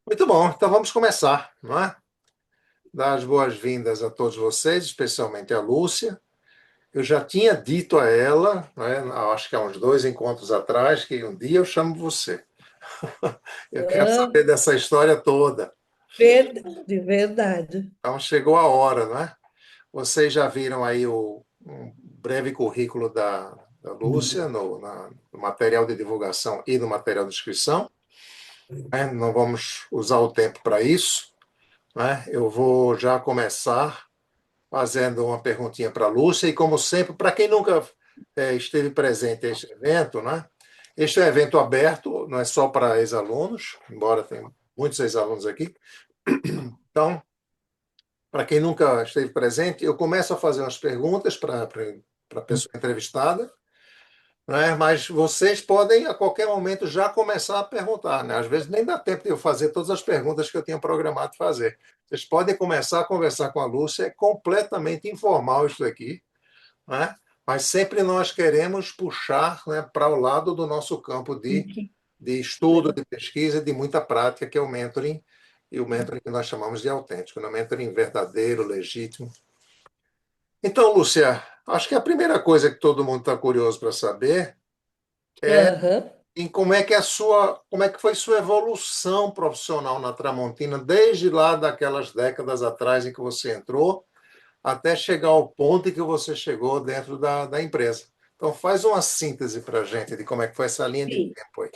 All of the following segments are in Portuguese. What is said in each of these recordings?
Muito bom, então vamos começar, não é? Dar as boas-vindas a todos vocês, especialmente a Lúcia. Eu já tinha dito a ela, não é, acho que há uns dois encontros atrás, que um dia eu chamo você. Eu quero Ah, saber dessa história toda. verdade, verdade. Então chegou a hora, não é? Vocês já viram aí um breve currículo da Lúcia no material de divulgação e no material de inscrição, né? Não vamos usar o tempo para isso, né? Eu vou já começar fazendo uma perguntinha para a Lúcia, e como sempre, para quem nunca esteve presente neste evento, né? Este é um evento aberto, não é só para ex-alunos, embora tenha muitos ex-alunos aqui. Então, para quem nunca esteve presente, eu começo a fazer umas perguntas para a pessoa entrevistada, né? Mas vocês podem, a qualquer momento, já começar a perguntar. Né? Às vezes nem dá tempo de eu fazer todas as perguntas que eu tinha programado fazer. Vocês podem começar a conversar com a Lúcia, é completamente informal isso aqui, né? Mas sempre nós queremos puxar, né, para o lado do nosso campo de estudo, de pesquisa, de muita prática, que é o mentoring, e o mentoring que nós chamamos de autêntico, né? Mentoring verdadeiro, legítimo. Então, Lúcia, acho que a primeira coisa que todo mundo está curioso para saber é Aham. em como é que foi sua evolução profissional na Tramontina, desde lá daquelas décadas atrás em que você entrou até chegar ao ponto em que você chegou dentro da empresa. Então, faz uma síntese para a gente de como é que foi essa linha de Sim. tempo aí.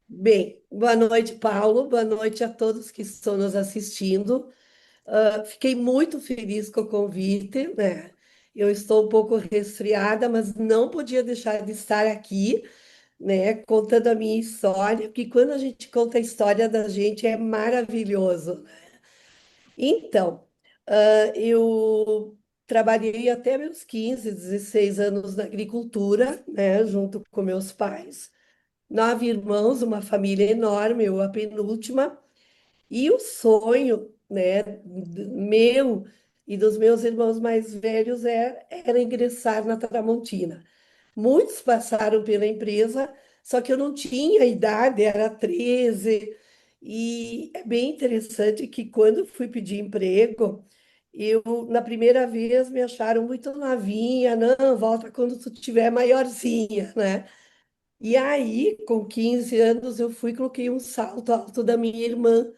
Bem, boa noite, Paulo. Boa noite a todos que estão nos assistindo. Fiquei muito feliz com o convite, né? Eu estou um pouco resfriada, mas não podia deixar de estar aqui, né, contando a minha história, porque quando a gente conta a história da gente é maravilhoso. Então, eu trabalhei até meus 15, 16 anos na agricultura, né, junto com meus pais. 9 irmãos, uma família enorme, eu a penúltima. E o sonho, né, meu e dos meus irmãos mais velhos era ingressar na Tramontina. Muitos passaram pela empresa, só que eu não tinha idade, era 13. E é bem interessante que quando fui pedir emprego, na primeira vez, me acharam muito novinha. Não, volta quando tu tiver maiorzinha, né? E aí, com 15 anos, eu fui e coloquei um salto alto da minha irmã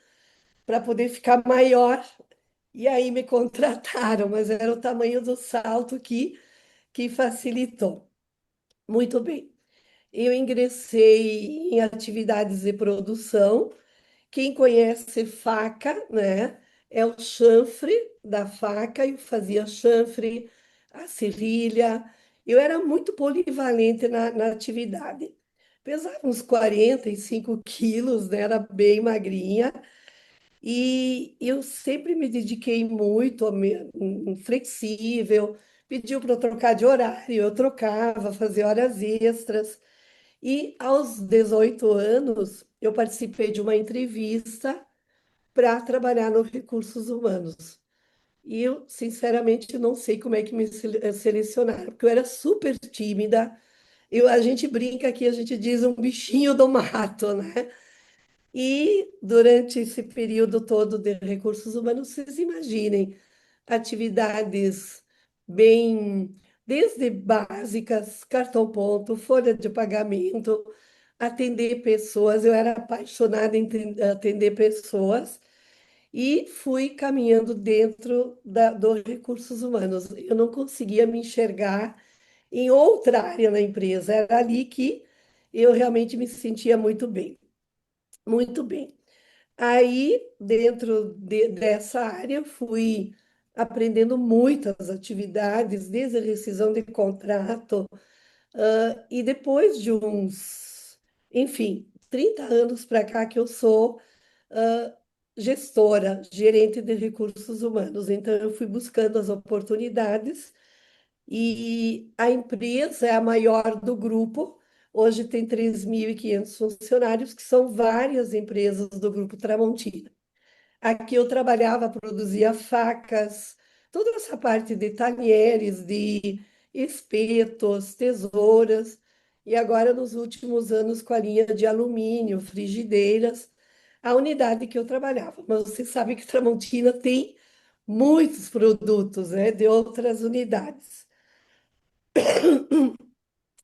para poder ficar maior. E aí me contrataram, mas era o tamanho do salto que facilitou. Muito bem. Eu ingressei em atividades de produção. Quem conhece faca, né? É o chanfre da faca. Eu fazia chanfre, a serrilha. Eu era muito polivalente na atividade. Pesava uns 45 quilos, né? Era bem magrinha. E eu sempre me dediquei muito, flexível. Pediu para eu trocar de horário, eu trocava, fazia horas extras. E aos 18 anos, eu participei de uma entrevista para trabalhar nos recursos humanos. E eu, sinceramente, não sei como é que me selecionaram, porque eu era super tímida. A gente brinca aqui, a gente diz um bichinho do mato, né? E durante esse período todo de recursos humanos, vocês imaginem atividades bem, desde básicas, cartão ponto, folha de pagamento, atender pessoas. Eu era apaixonada em atender pessoas e fui caminhando dentro dos recursos humanos. Eu não conseguia me enxergar em outra área na empresa. Era ali que eu realmente me sentia muito bem. Muito bem. Aí, dentro dessa área, eu fui aprendendo muitas atividades, desde a rescisão de contrato, e depois de uns, enfim, 30 anos para cá que eu sou ah, gestora, gerente de recursos humanos. Então, eu fui buscando as oportunidades e a empresa é a maior do grupo. Hoje tem 3.500 funcionários, que são várias empresas do Grupo Tramontina. Aqui eu trabalhava, produzia facas, toda essa parte de talheres, de espetos, tesouras, e agora nos últimos anos com a linha de alumínio, frigideiras. a unidade que eu trabalhava. Mas você sabe que Tramontina tem muitos produtos, né, de outras unidades.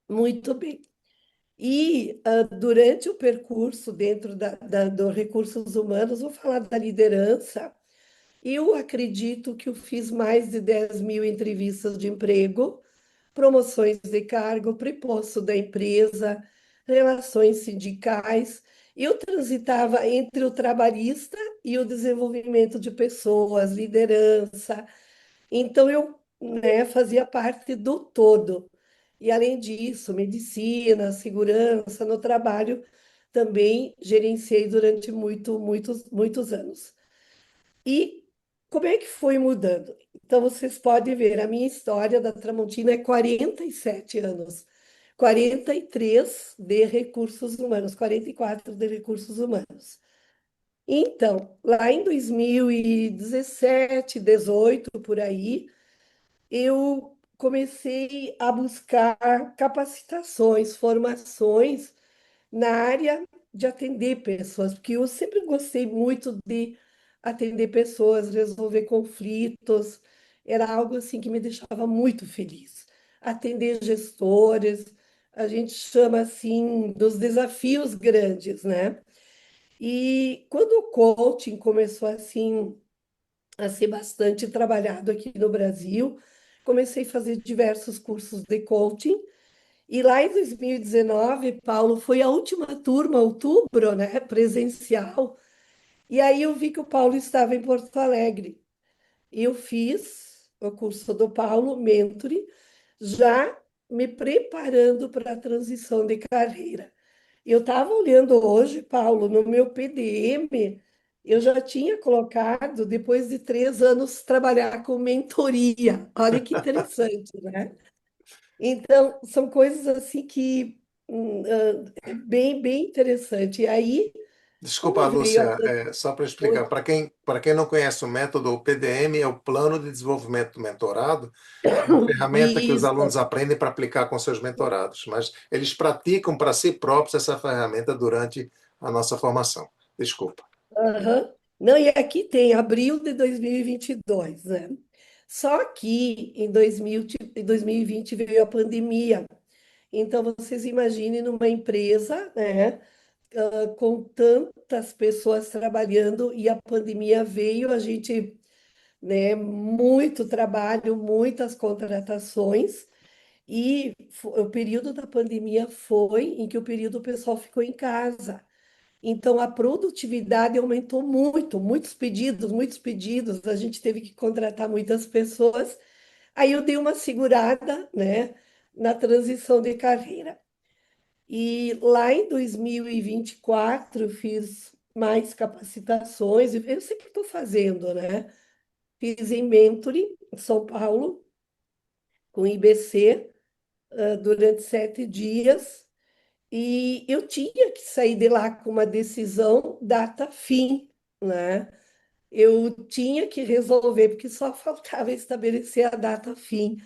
Muito bem. E durante o percurso dentro do recursos humanos, vou falar da liderança. Eu acredito que eu fiz mais de 10 mil entrevistas de emprego, promoções de cargo, preposto da empresa, relações sindicais. Eu transitava entre o trabalhista e o desenvolvimento de pessoas, liderança. Então, eu, né, fazia parte do todo. E, além disso, medicina, segurança no trabalho, também gerenciei durante muitos anos. E como é que foi mudando? Então, vocês podem ver, a minha história da Tramontina é 47 anos. 43 de recursos humanos, 44 de recursos humanos. Então, lá em 2017, 18, por aí, eu comecei a buscar capacitações, formações na área de atender pessoas, porque eu sempre gostei muito de atender pessoas, resolver conflitos, era algo assim que me deixava muito feliz. Atender gestores, a gente chama assim dos desafios grandes, né? E quando o coaching começou assim a ser bastante trabalhado aqui no Brasil, comecei a fazer diversos cursos de coaching. E lá em 2019, Paulo, foi a última turma, outubro, né, presencial. E aí eu vi que o Paulo estava em Porto Alegre. E eu fiz o curso do Paulo Mentoring, já me preparando para a transição de carreira. Eu estava olhando hoje, Paulo, no meu PDM, eu já tinha colocado, depois de 3 anos, trabalhar com mentoria. Olha que interessante, né? Então, são coisas assim que é bem interessante. E aí, Desculpa, como veio a Lúcia, só para explicar, Oi. para quem não conhece o método, o PDM é o Plano de Desenvolvimento do Mentorado, é uma ferramenta que os alunos Isso. aprendem para aplicar com seus mentorados, mas eles praticam para si próprios essa ferramenta durante a nossa formação. Desculpa. Aham. Não, e aqui tem abril de 2022, né? Só que em 2020 veio a pandemia. Então, vocês imaginem numa empresa, né, com tantas pessoas trabalhando e a pandemia veio, a gente, né, muito trabalho, muitas contratações. E o período da pandemia foi em que o período o pessoal ficou em casa. Então, a produtividade aumentou muito, muitos pedidos, a gente teve que contratar muitas pessoas. Aí eu dei uma segurada, né, na transição de carreira. E lá em 2024 fiz mais capacitações, eu sempre estou fazendo, né? Fiz em Mentoring, em São Paulo, com IBC, durante 7 dias. E eu tinha que sair de lá com uma decisão data fim, né? Eu tinha que resolver, porque só faltava estabelecer a data fim.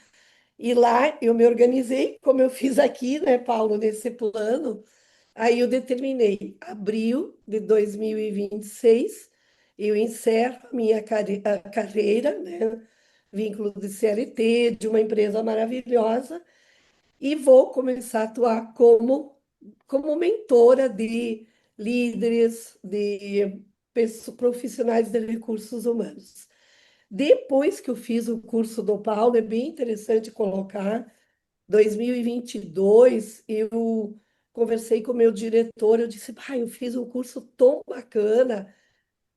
E lá eu me organizei, como eu fiz aqui, né, Paulo, nesse plano. Aí eu determinei, abril de 2026, eu encerro a minha a carreira, né? Vínculo de CLT, de uma empresa maravilhosa, e vou começar a atuar como mentora de líderes, de profissionais de recursos humanos. Depois que eu fiz o curso do Paulo, é bem interessante colocar, 2022, eu conversei com o meu diretor, eu disse, pai, eu fiz um curso tão bacana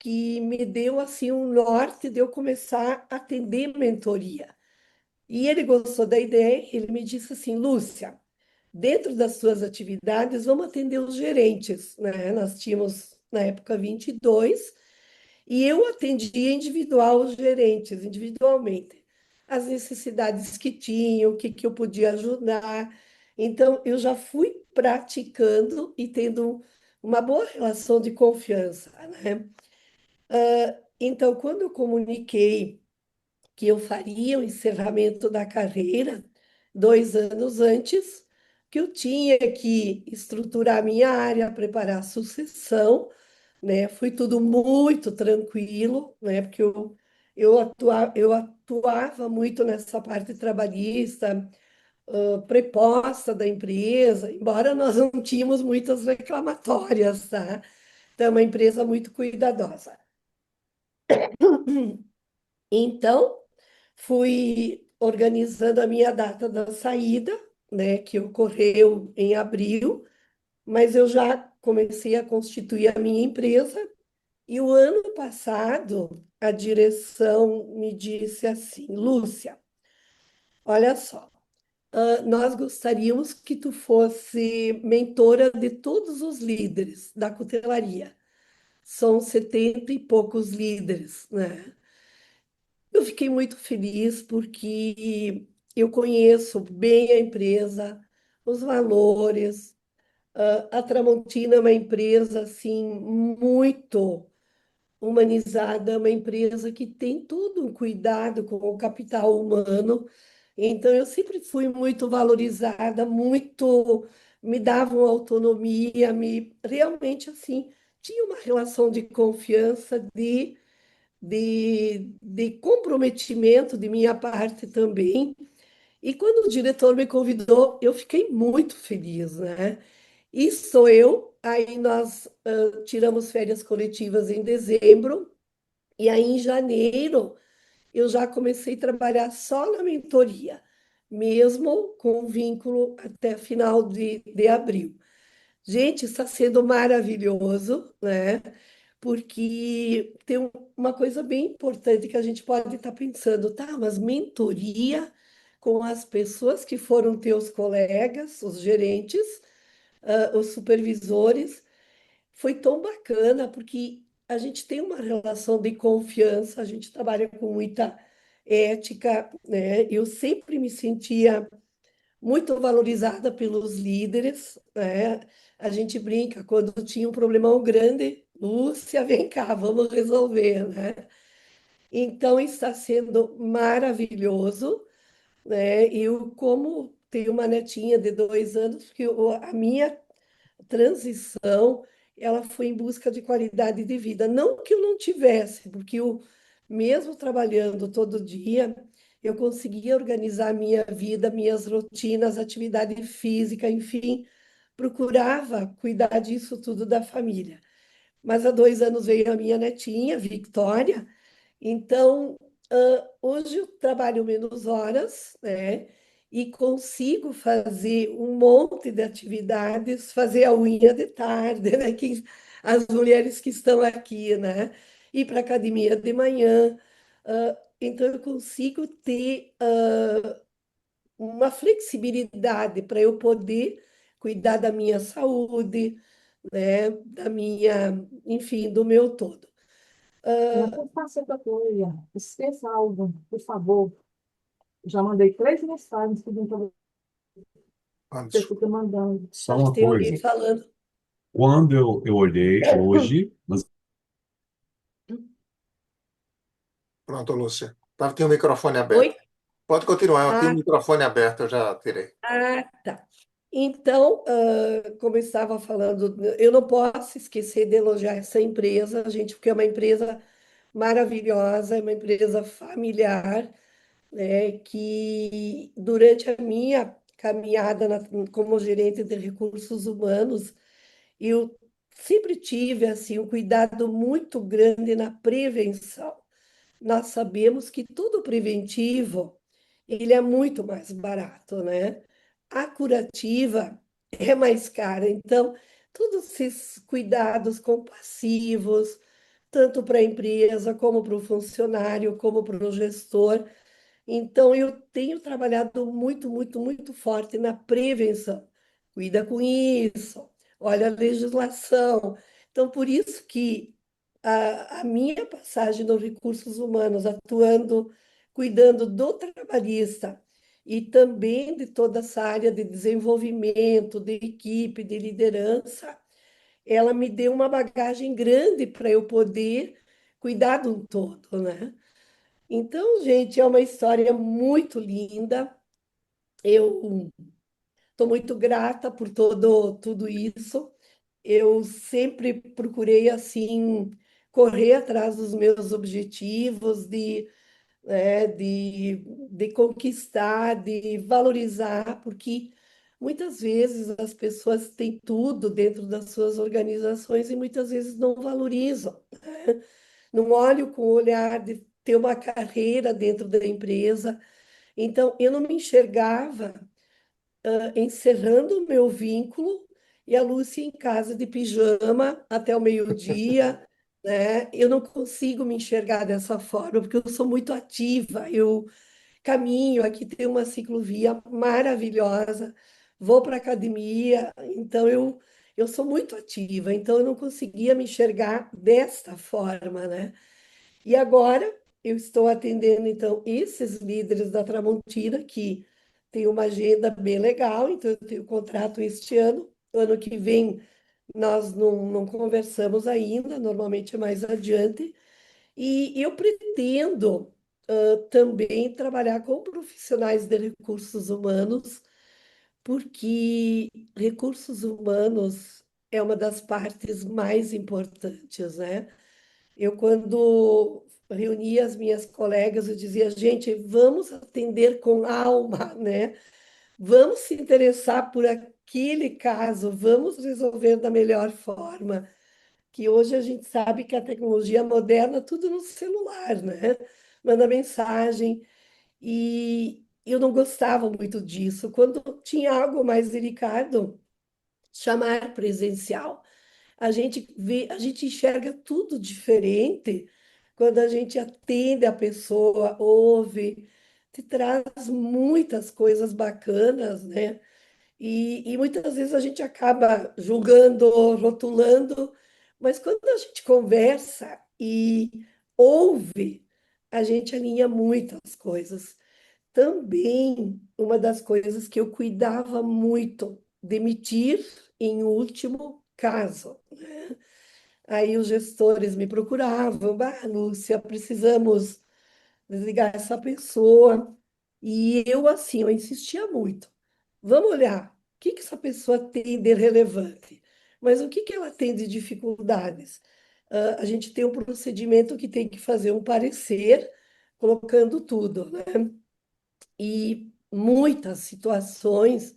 que me deu assim um norte de eu começar a atender mentoria. E ele gostou da ideia, ele me disse assim, Lúcia, dentro das suas atividades, vamos atender os gerentes, né? Nós tínhamos, na época, 22, e eu atendia individual os gerentes, individualmente, as necessidades que tinham, o que, que eu podia ajudar. Então, eu já fui praticando e tendo uma boa relação de confiança, né? Então, quando eu comuniquei que eu faria o encerramento da carreira 2 anos antes, que eu tinha que estruturar a minha área, preparar a sucessão, né? Foi tudo muito tranquilo, né? Porque eu atuava muito nessa parte trabalhista, preposta da empresa, embora nós não tínhamos muitas reclamatórias, tá? Então, é uma empresa muito cuidadosa. Então, fui organizando a minha data da saída, né, que ocorreu em abril, mas eu já comecei a constituir a minha empresa e o ano passado a direção me disse assim, Lúcia, olha só, nós gostaríamos que tu fosse mentora de todos os líderes da cutelaria. São 70 e poucos líderes, né? Eu fiquei muito feliz porque eu conheço bem a empresa, os valores. A Tramontina é uma empresa assim muito humanizada, uma empresa que tem todo um cuidado com o capital humano. Então eu sempre fui muito valorizada, muito me davam autonomia, me realmente assim tinha uma relação de confiança, de comprometimento de minha parte também. E quando o diretor me convidou, eu fiquei muito feliz, né? E sou eu, aí nós tiramos férias coletivas em dezembro, e aí em janeiro eu já comecei a trabalhar só na mentoria, mesmo com vínculo até final de abril. Gente, está sendo maravilhoso, né? Porque tem uma coisa bem importante que a gente pode estar pensando, tá? Mas mentoria com as pessoas que foram teus colegas, os gerentes, os supervisores, foi tão bacana, porque a gente tem uma relação de confiança, a gente trabalha com muita ética, né? Eu sempre me sentia muito valorizada pelos líderes, né? A gente brinca, quando tinha um problemão grande, Lúcia, vem cá, vamos resolver, né? Então, está sendo maravilhoso, né? Eu, como tenho uma netinha de 2 anos, que a minha transição, ela foi em busca de qualidade de vida. Não que eu não tivesse, porque eu, mesmo trabalhando todo dia, eu conseguia organizar a minha vida, minhas rotinas, atividade física, enfim, procurava cuidar disso tudo da família. Mas há 2 anos veio a minha netinha, Victória, então, hoje eu trabalho menos horas, né? E consigo fazer um monte de atividades, fazer a unha de tarde, né? As mulheres que estão aqui, né? Ir para a academia de manhã. Então, eu consigo ter uma flexibilidade para eu poder cuidar da minha saúde, né? Da minha, enfim, do meu todo. Não faça outra coisa. Esqueça algo, por favor. Já mandei 3 mensagens pedindo para Ah, você desculpa. ficar mandando. Só Acho que uma tem alguém coisa. falando. Quando eu olhei hoje, mas Pronto, Lúcia. Tinha o microfone Oi? aberto. Pode continuar, eu tinha o Ah, microfone aberto, eu já tirei. tá. Então, como eu estava falando, eu não posso esquecer de elogiar essa empresa, gente, porque é uma empresa maravilhosa, é uma empresa familiar, né, que durante a minha caminhada como gerente de recursos humanos, eu sempre tive assim um cuidado muito grande na prevenção. Nós sabemos que tudo preventivo, ele é muito mais barato, né? A curativa é mais cara. Então, todos esses cuidados compassivos, tanto para a empresa, como para o funcionário, como para o gestor, então, eu tenho trabalhado muito, muito, muito forte na prevenção. Cuida com isso, olha a legislação. Então, por isso que a minha passagem nos recursos humanos, atuando, cuidando do trabalhista e também de toda essa área de desenvolvimento, de equipe, de liderança, ela me deu uma bagagem grande para eu poder cuidar de um todo, né? Então, gente, é uma história muito linda. Eu estou muito grata por tudo isso. eu sempre procurei assim correr atrás dos meus objetivos, de conquistar, de valorizar, porque muitas vezes as pessoas têm tudo dentro das suas organizações e muitas vezes não valorizam, né? Não olham com o olhar de ter uma carreira dentro da empresa. Então, eu não me enxergava encerrando o meu vínculo e a Lúcia em casa de pijama até o meio-dia, né? Eu não consigo me enxergar dessa forma, porque eu sou muito ativa, eu caminho, aqui tem uma ciclovia maravilhosa, vou para a academia, então eu sou muito ativa, então eu não conseguia me enxergar desta forma, né? E agora eu estou atendendo, então, esses líderes da Tramontina, que tem uma agenda bem legal, então eu tenho contrato este ano. Ano que vem nós não conversamos ainda, normalmente é mais adiante. E eu pretendo também trabalhar com profissionais de recursos humanos, porque recursos humanos é uma das partes mais importantes, né? Eu, quando reunia as minhas colegas, eu dizia, gente, vamos atender com alma, né? Vamos se interessar por aquele caso, vamos resolver da melhor forma. Que hoje a gente sabe que a tecnologia moderna, tudo no celular, né? Manda mensagem. E eu não gostava muito disso. Quando tinha algo mais delicado, chamar presencial. A gente vê, a gente enxerga tudo diferente quando a gente atende a pessoa, ouve, te traz muitas coisas bacanas, né? E muitas vezes a gente acaba julgando, rotulando, mas quando a gente conversa e ouve, a gente alinha muitas coisas. Também uma das coisas que eu cuidava muito, demitir em último caso. Aí os gestores me procuravam, bah, Lúcia, precisamos desligar essa pessoa. E eu, assim, eu insistia muito. Vamos olhar, o que que essa pessoa tem de relevante? Mas o que que ela tem de dificuldades? A gente tem um procedimento que tem que fazer um parecer, colocando tudo, né? E muitas situações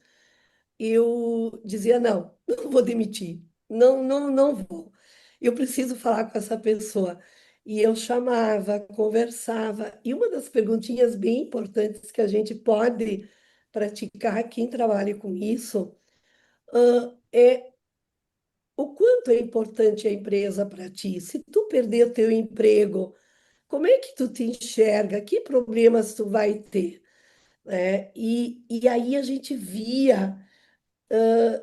eu dizia, não, não vou demitir, não vou. Eu preciso falar com essa pessoa. E eu chamava, conversava. E uma das perguntinhas bem importantes que a gente pode praticar, quem trabalha com isso, é o quanto é importante a empresa para ti. Se tu perder o teu emprego, como é que tu te enxerga? Que problemas tu vai ter? Né? E aí a gente via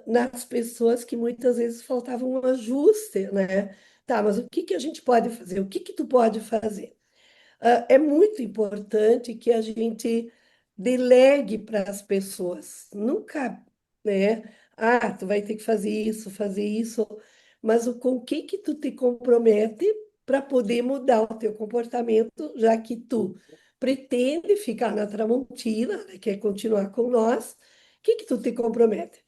nas pessoas que muitas vezes faltava um ajuste, né? Tá, mas o que que a gente pode fazer? O que que tu pode fazer? É muito importante que a gente delegue para as pessoas. Nunca, né? Ah, tu vai ter que fazer isso, mas com o que que tu te compromete para poder mudar o teu comportamento, já que tu pretende ficar na Tramontina, né, quer continuar com nós, o que que tu te compromete?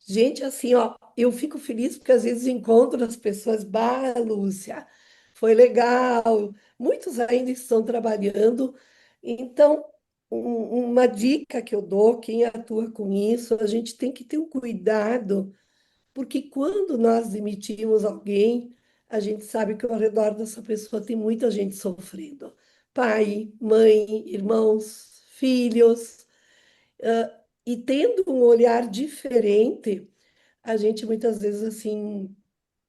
Gente, assim, ó, eu fico feliz porque às vezes encontro as pessoas, bah, Lúcia, foi legal, muitos ainda estão trabalhando. Então, uma dica que eu dou, quem atua com isso, a gente tem que ter um cuidado, porque quando nós demitimos alguém, a gente sabe que ao redor dessa pessoa tem muita gente sofrendo. Pai, mãe, irmãos, filhos, e tendo um olhar diferente, a gente muitas vezes assim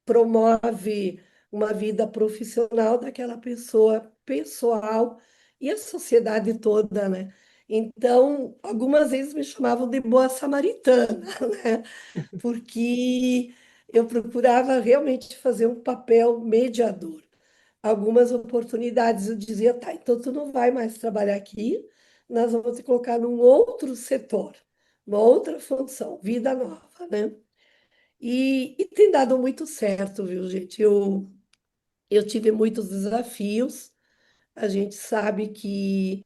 promove uma vida profissional daquela pessoa, pessoal e a sociedade toda, né? Então, algumas vezes me chamavam de boa samaritana, né? Porque eu procurava realmente fazer um papel mediador. Algumas oportunidades eu dizia, tá, então tu não vai mais trabalhar aqui, nós vamos te colocar num outro setor, uma outra função, vida nova, né? E tem dado muito certo, viu, gente? Eu tive muitos desafios. A gente sabe que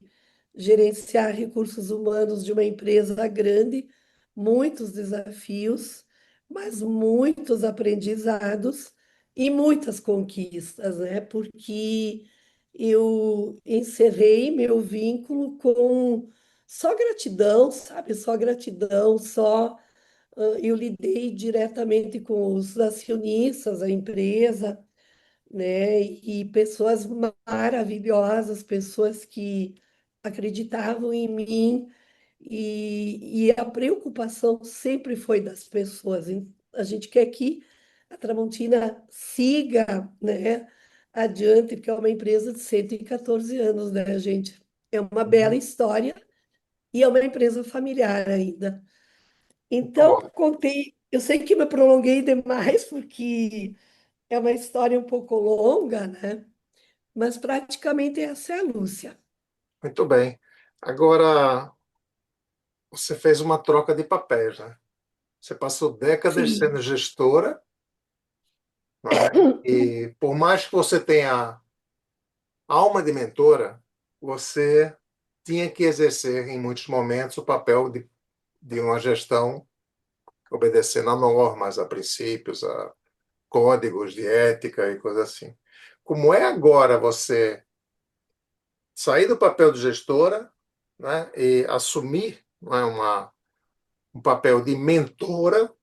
gerenciar recursos humanos de uma empresa grande, muitos desafios, mas muitos aprendizados e muitas conquistas, né? Porque eu encerrei meu vínculo com só gratidão, sabe? Só gratidão, só eu lidei diretamente com os acionistas, a empresa, né? E pessoas maravilhosas, pessoas que acreditavam em mim, e a preocupação sempre foi das pessoas. A gente quer que a Tramontina siga, né, adiante, porque é uma empresa de 114 anos, né, gente? É uma bela Uhum. história e é uma empresa familiar ainda. Muito Então, bom. contei, eu sei que me prolonguei demais, porque é uma história um pouco longa, né? Mas praticamente essa é a Lúcia. Muito bem. Agora, você fez uma troca de papéis, né? Você passou décadas Sim, sendo gestora, né? E por mais que você tenha alma de mentora, você tinha que exercer em muitos momentos o papel de uma gestão obedecendo a normas, a princípios, a códigos de ética e coisas assim. Como é agora você sair do papel de gestora, né, e assumir, né, um papel de mentora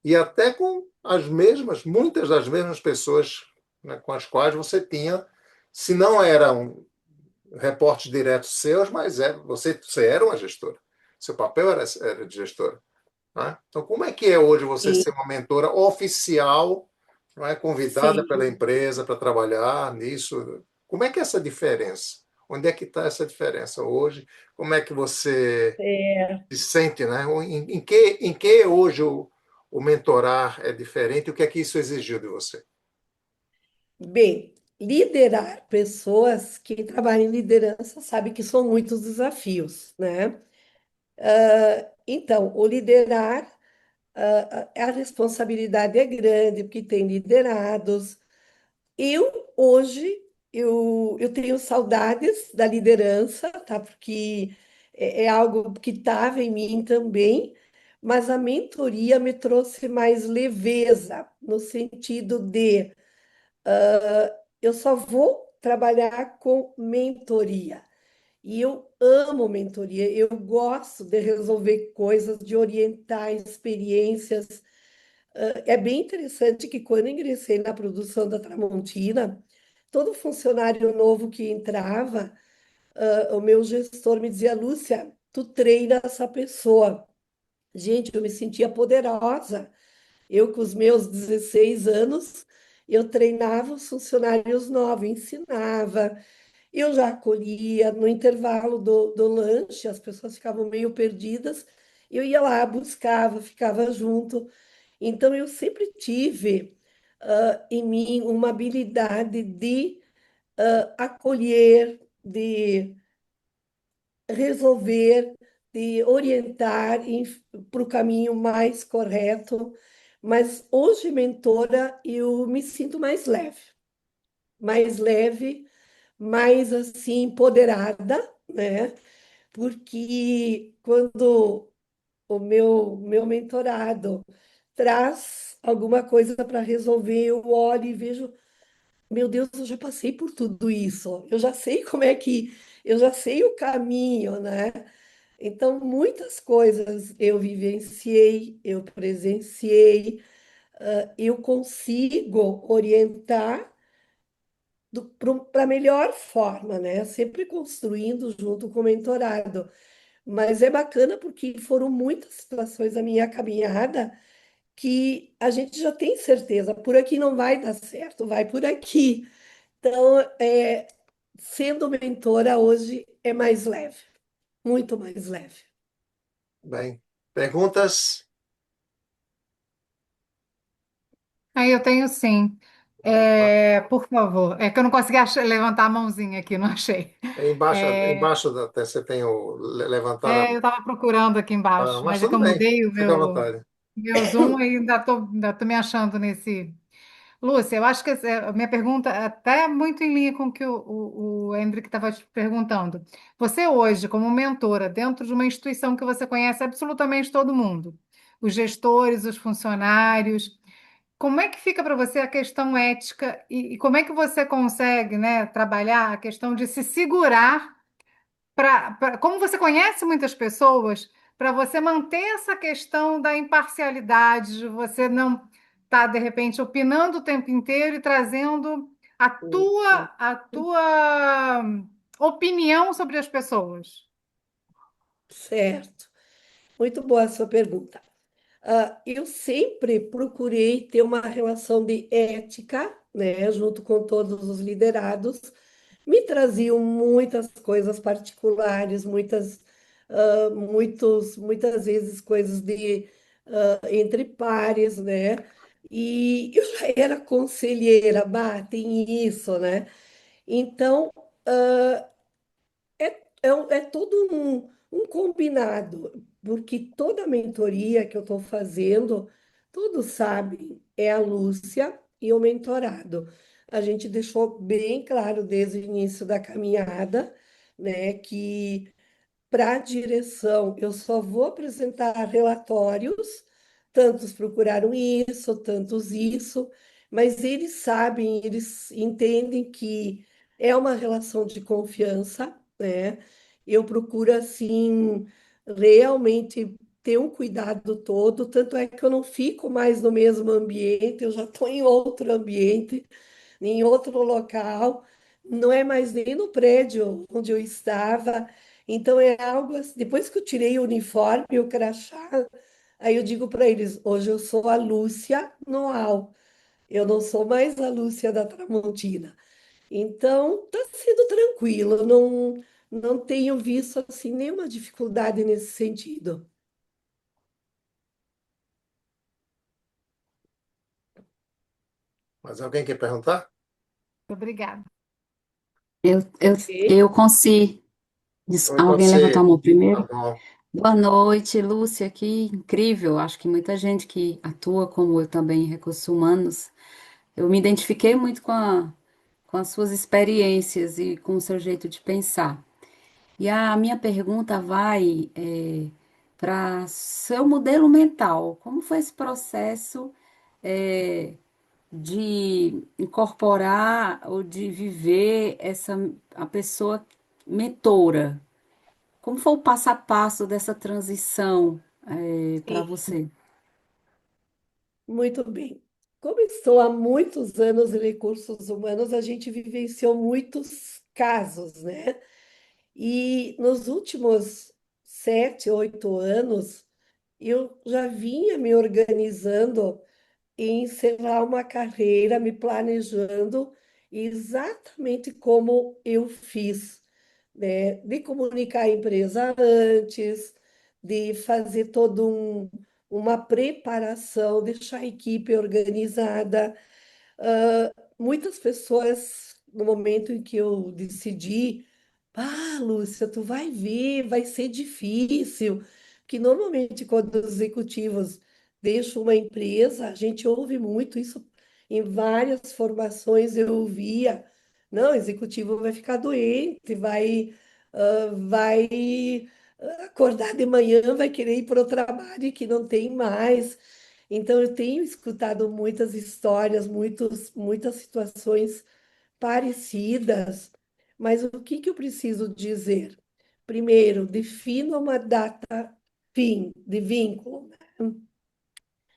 e até com as mesmas, muitas das mesmas pessoas, né, com as quais você tinha, se não eram reportes diretos seus, mas você era uma gestora. Seu papel era de gestora. Né? Então, como é que é hoje você sim, ser uma mentora oficial, não é, convidada pela sim. empresa para trabalhar nisso? Como é que é essa diferença? Onde é que está essa diferença hoje? Como é que você É, se sente, né? Em que hoje o mentorar é diferente? O que é que isso exigiu de você? bem, liderar pessoas, quem trabalha em liderança sabe que são muitos desafios, né? Então, o liderar, a responsabilidade é grande, porque tem liderados. Hoje, eu tenho saudades da liderança, tá? Porque é algo que estava em mim também, mas a mentoria me trouxe mais leveza, no sentido de eu só vou trabalhar com mentoria. E eu amo mentoria, eu gosto de resolver coisas, de orientar experiências. É bem interessante que quando eu ingressei na produção da Tramontina, todo funcionário novo que entrava, o meu gestor me dizia: Lúcia, tu treina essa pessoa. Gente, eu me sentia poderosa. Eu, com os meus 16 anos, eu treinava os funcionários novos, ensinava, eu já acolhia no intervalo do lanche, as pessoas ficavam meio perdidas, eu ia lá, buscava, ficava junto. Então, eu sempre tive em mim uma habilidade de acolher, de resolver, de orientar para o caminho mais correto. Mas hoje, mentora, eu me sinto mais leve, mais assim, empoderada, né? Porque quando o meu mentorado traz alguma coisa para resolver, eu olho e vejo, meu Deus, eu já passei por tudo isso, eu já sei como é que, eu já sei o caminho, né? Então, muitas coisas eu vivenciei, eu presenciei, eu consigo orientar para a melhor forma, né? Sempre construindo junto com o mentorado. Mas é bacana porque foram muitas situações da minha caminhada que a gente já tem certeza, por aqui não vai dar certo, vai por aqui. Então, sendo mentora hoje é mais leve, muito mais leve. Bem, perguntas? Aí eu tenho sim. Por favor. É que eu não consegui levantar a mãozinha aqui, não achei. Embaixo, É, embaixo você tem o levantar a eu estava procurando aqui embaixo, mas mas é que tudo eu bem, mudei o fica à meu, vontade. meu Zoom e ainda tô me achando nesse. Lúcia, eu acho que a minha pergunta é até muito em linha com o que o Hendrik estava te perguntando. Você hoje, como mentora, dentro de uma instituição que você conhece absolutamente todo mundo, os gestores, os funcionários. Como é que fica para você a questão ética e como é que você consegue, né, trabalhar a questão de se segurar como você conhece muitas pessoas, para você manter essa questão da imparcialidade, de você não estar, de repente, opinando o tempo inteiro e trazendo a tua opinião sobre as pessoas. Certo. Muito boa a sua pergunta. Eu sempre procurei ter uma relação de ética, né, junto com todos os liderados. Me traziam muitas coisas particulares, muitas vezes coisas de entre pares, né? E eu já era conselheira, bah, tem isso, né? Então, é todo um combinado, porque toda a mentoria que eu estou fazendo, todos sabem, é a Lúcia e o mentorado. A gente deixou bem claro desde o início da caminhada, né, que para a direção, eu só vou apresentar relatórios, tantos procuraram isso, tantos isso, mas eles sabem, eles entendem que é uma relação de confiança, né? Eu procuro, assim, realmente ter um cuidado todo, tanto é que eu não fico mais no mesmo ambiente, eu já estou em outro ambiente, em outro local, não é mais nem no prédio onde eu estava. Então é algo assim, depois que eu tirei o uniforme e o crachá, aí eu digo para eles, hoje eu sou a Lúcia Noal, eu não sou mais a Lúcia da Tramontina. Então está sendo tranquilo, eu não tenho visto assim nenhuma dificuldade nesse sentido. Mas alguém quer perguntar? Obrigada. Eu, eu, Ok? eu consigo. Oi, Alguém levantou a Conselho. mão Tá primeiro? bom. Boa noite, Lúcia, que incrível. Acho que muita gente que atua como eu também em recursos humanos. Eu me identifiquei muito com as suas experiências e com o seu jeito de pensar. E a minha pergunta vai para seu modelo mental. Como foi esse processo é, de incorporar ou de viver a pessoa mentora? Como foi o passo a passo dessa transição para Sim, você? muito bem. Como estou há muitos anos em recursos humanos, a gente vivenciou muitos casos, né? E nos últimos 7, 8 anos, eu já vinha me organizando em encerrar uma carreira, me planejando exatamente como eu fiz, né? De comunicar a empresa antes, de fazer uma preparação, deixar a equipe organizada. Muitas pessoas, no momento em que eu decidi, Lúcia, tu vai ver, vai ser difícil. Porque normalmente, quando os executivos deixam uma empresa, a gente ouve muito isso em várias formações, eu ouvia, não, o executivo vai ficar doente, vai acordar de manhã, vai querer ir para o trabalho que não tem mais. Então, eu tenho escutado muitas histórias, muitas situações parecidas, mas o que que eu preciso dizer? Primeiro, defina uma data fim de vínculo, né?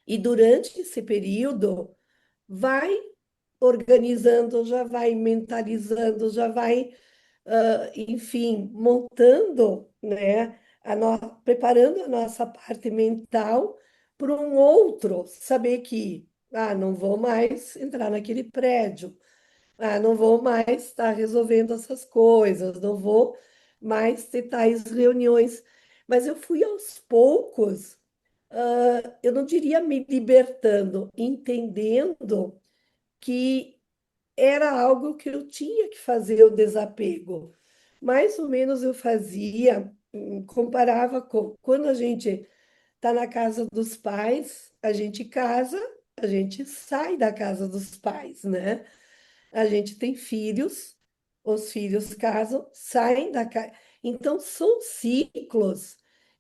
E durante esse período, vai organizando, já vai mentalizando, já vai enfim, montando, né, preparando a nossa parte mental para um outro, saber que, não vou mais entrar naquele prédio, não vou mais estar resolvendo essas coisas, não vou mais ter tais reuniões. Mas eu fui aos poucos, eu não diria me libertando, entendendo que era algo que eu tinha que fazer o desapego. Mais ou menos eu fazia, comparava com quando a gente está na casa dos pais, a gente casa, a gente sai da casa dos pais, né? A gente tem filhos, os filhos casam, saem da casa. Então, são ciclos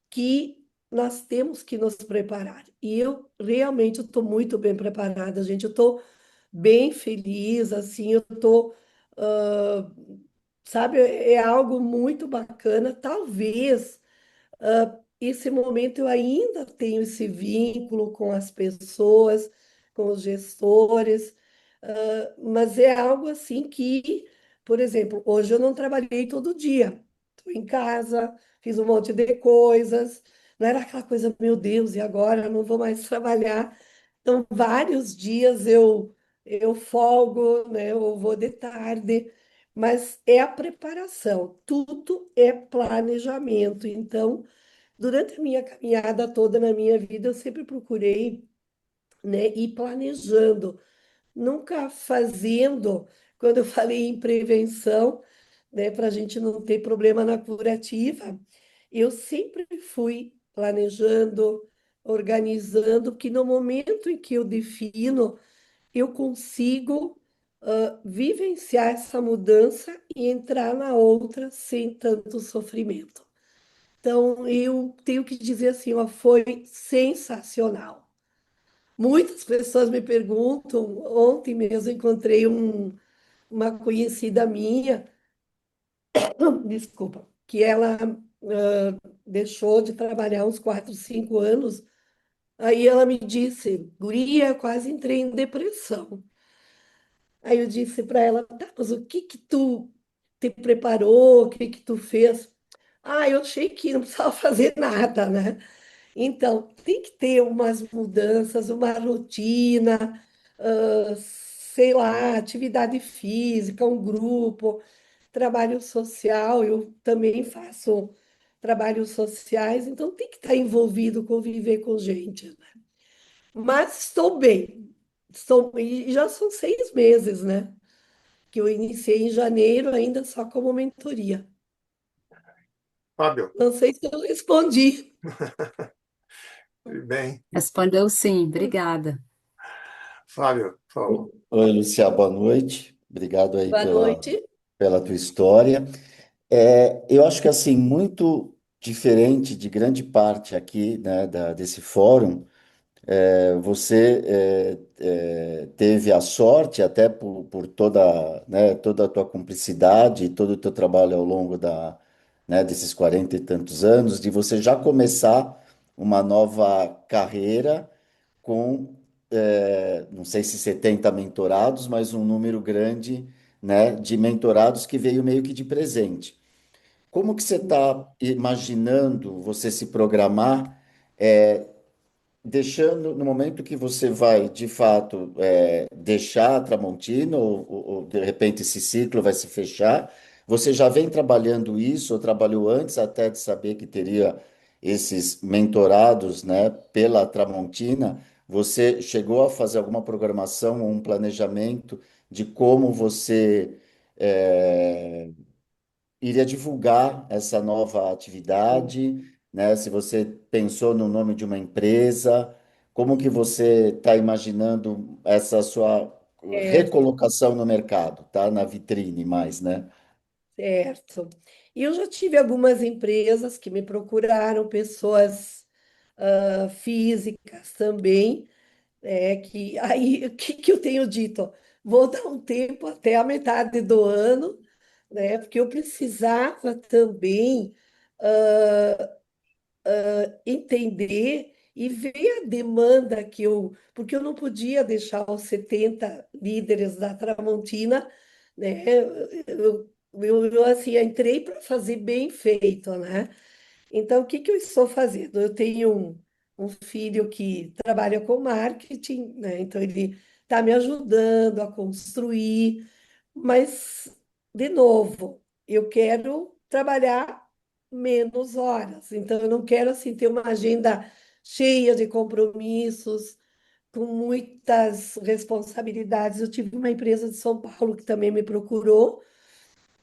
que nós temos que nos preparar. E eu realmente estou muito bem preparada, gente. Eu estou bem feliz, assim, eu estou, sabe, é algo muito bacana. Talvez esse momento eu ainda tenho esse vínculo com as pessoas, com os gestores, mas é algo assim que, por exemplo, hoje eu não trabalhei todo dia. Estou em casa, fiz um monte de coisas, não era aquela coisa, meu Deus, e agora eu não vou mais trabalhar. Então, vários dias eu folgo, né? Eu vou de tarde, mas é a preparação, tudo é planejamento. Então, durante a minha caminhada toda na minha vida, eu sempre procurei, né, ir planejando, nunca fazendo, quando eu falei em prevenção, né, para a gente não ter problema na curativa, eu sempre fui planejando, organizando, que no momento em que eu defino, eu consigo vivenciar essa mudança e entrar na outra sem tanto sofrimento. Então, eu tenho que dizer assim, ó, foi sensacional. Muitas pessoas me perguntam, ontem mesmo encontrei uma conhecida minha, desculpa, que ela deixou de trabalhar uns 4, 5 anos. Aí ela me disse, guria, quase entrei em depressão. Aí eu disse para ela, tá, mas o que que tu te preparou, o que que tu fez? Ah, eu achei que não precisava fazer nada, né? Então, tem que ter umas mudanças, uma rotina, sei lá, atividade física, um grupo, trabalho social. Eu também faço trabalhos sociais, então tem que estar envolvido, conviver com gente, né? Mas estou bem, e já são 6 meses, né? Que eu iniciei em janeiro, ainda só como mentoria. Fábio, Não sei se eu respondi. tudo bem? Respondeu sim, obrigada. Fábio, por favor. Oi, Lucia, boa noite. Obrigado aí Boa noite. pela tua história. Eu acho que assim, muito diferente de grande parte aqui, né, desse fórum, você teve a sorte, até por toda, né, toda a tua cumplicidade, todo o teu trabalho ao longo né, desses 40 e tantos anos, de você já começar uma nova carreira com, não sei se 70 mentorados, mas um número grande, né, de mentorados que veio meio que de presente. Como que você está imaginando você se programar, deixando no momento que você vai, de fato, deixar a Tramontina, ou de repente esse ciclo vai se fechar, você já vem trabalhando isso, ou trabalhou antes até de saber que teria esses mentorados, né, pela Tramontina, você chegou a fazer alguma programação ou um planejamento de como você iria divulgar essa nova atividade, né? Se você pensou no nome de uma empresa, como que você está imaginando essa sua Certo, recolocação no mercado, tá? Na vitrine mais, né? certo. E eu já tive algumas empresas que me procuraram, pessoas físicas também, que aí o que, que eu tenho dito? Vou dar um tempo até a metade do ano, né? Porque eu precisava também entender e ver a demanda que porque eu não podia deixar os 70 líderes da Tramontina, né? Assim, entrei para fazer bem feito, né? Então, o que que eu estou fazendo? Eu tenho um filho que trabalha com marketing, né? Então, ele está me ajudando a construir, mas, de novo, eu quero trabalhar menos horas. Então, eu não quero assim ter uma agenda cheia de compromissos, com muitas responsabilidades. Eu tive uma empresa de São Paulo que também me procurou,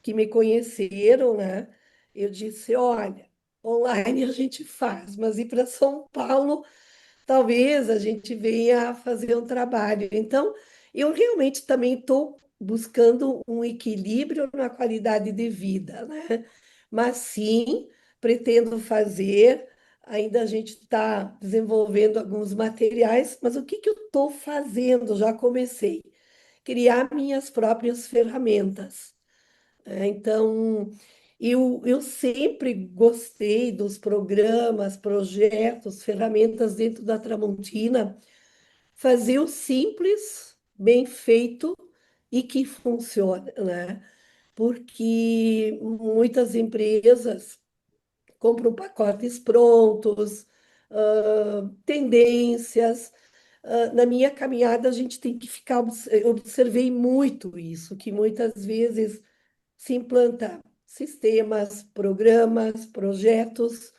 que me conheceram, né? Eu disse, olha, online a gente faz, mas ir para São Paulo talvez a gente venha fazer um trabalho. Então, eu realmente também estou buscando um equilíbrio na qualidade de vida, né? Mas sim, pretendo fazer Ainda a gente está desenvolvendo alguns materiais, mas o que que eu estou fazendo? Já comecei. Criar minhas próprias ferramentas. Então, eu sempre gostei dos programas, projetos, ferramentas dentro da Tramontina, fazer o simples, bem feito e que funcione, né? Porque muitas empresas compram pacotes prontos, tendências. Na minha caminhada, a gente tem que ficar, eu observei muito isso, que muitas vezes se implanta sistemas, programas, projetos,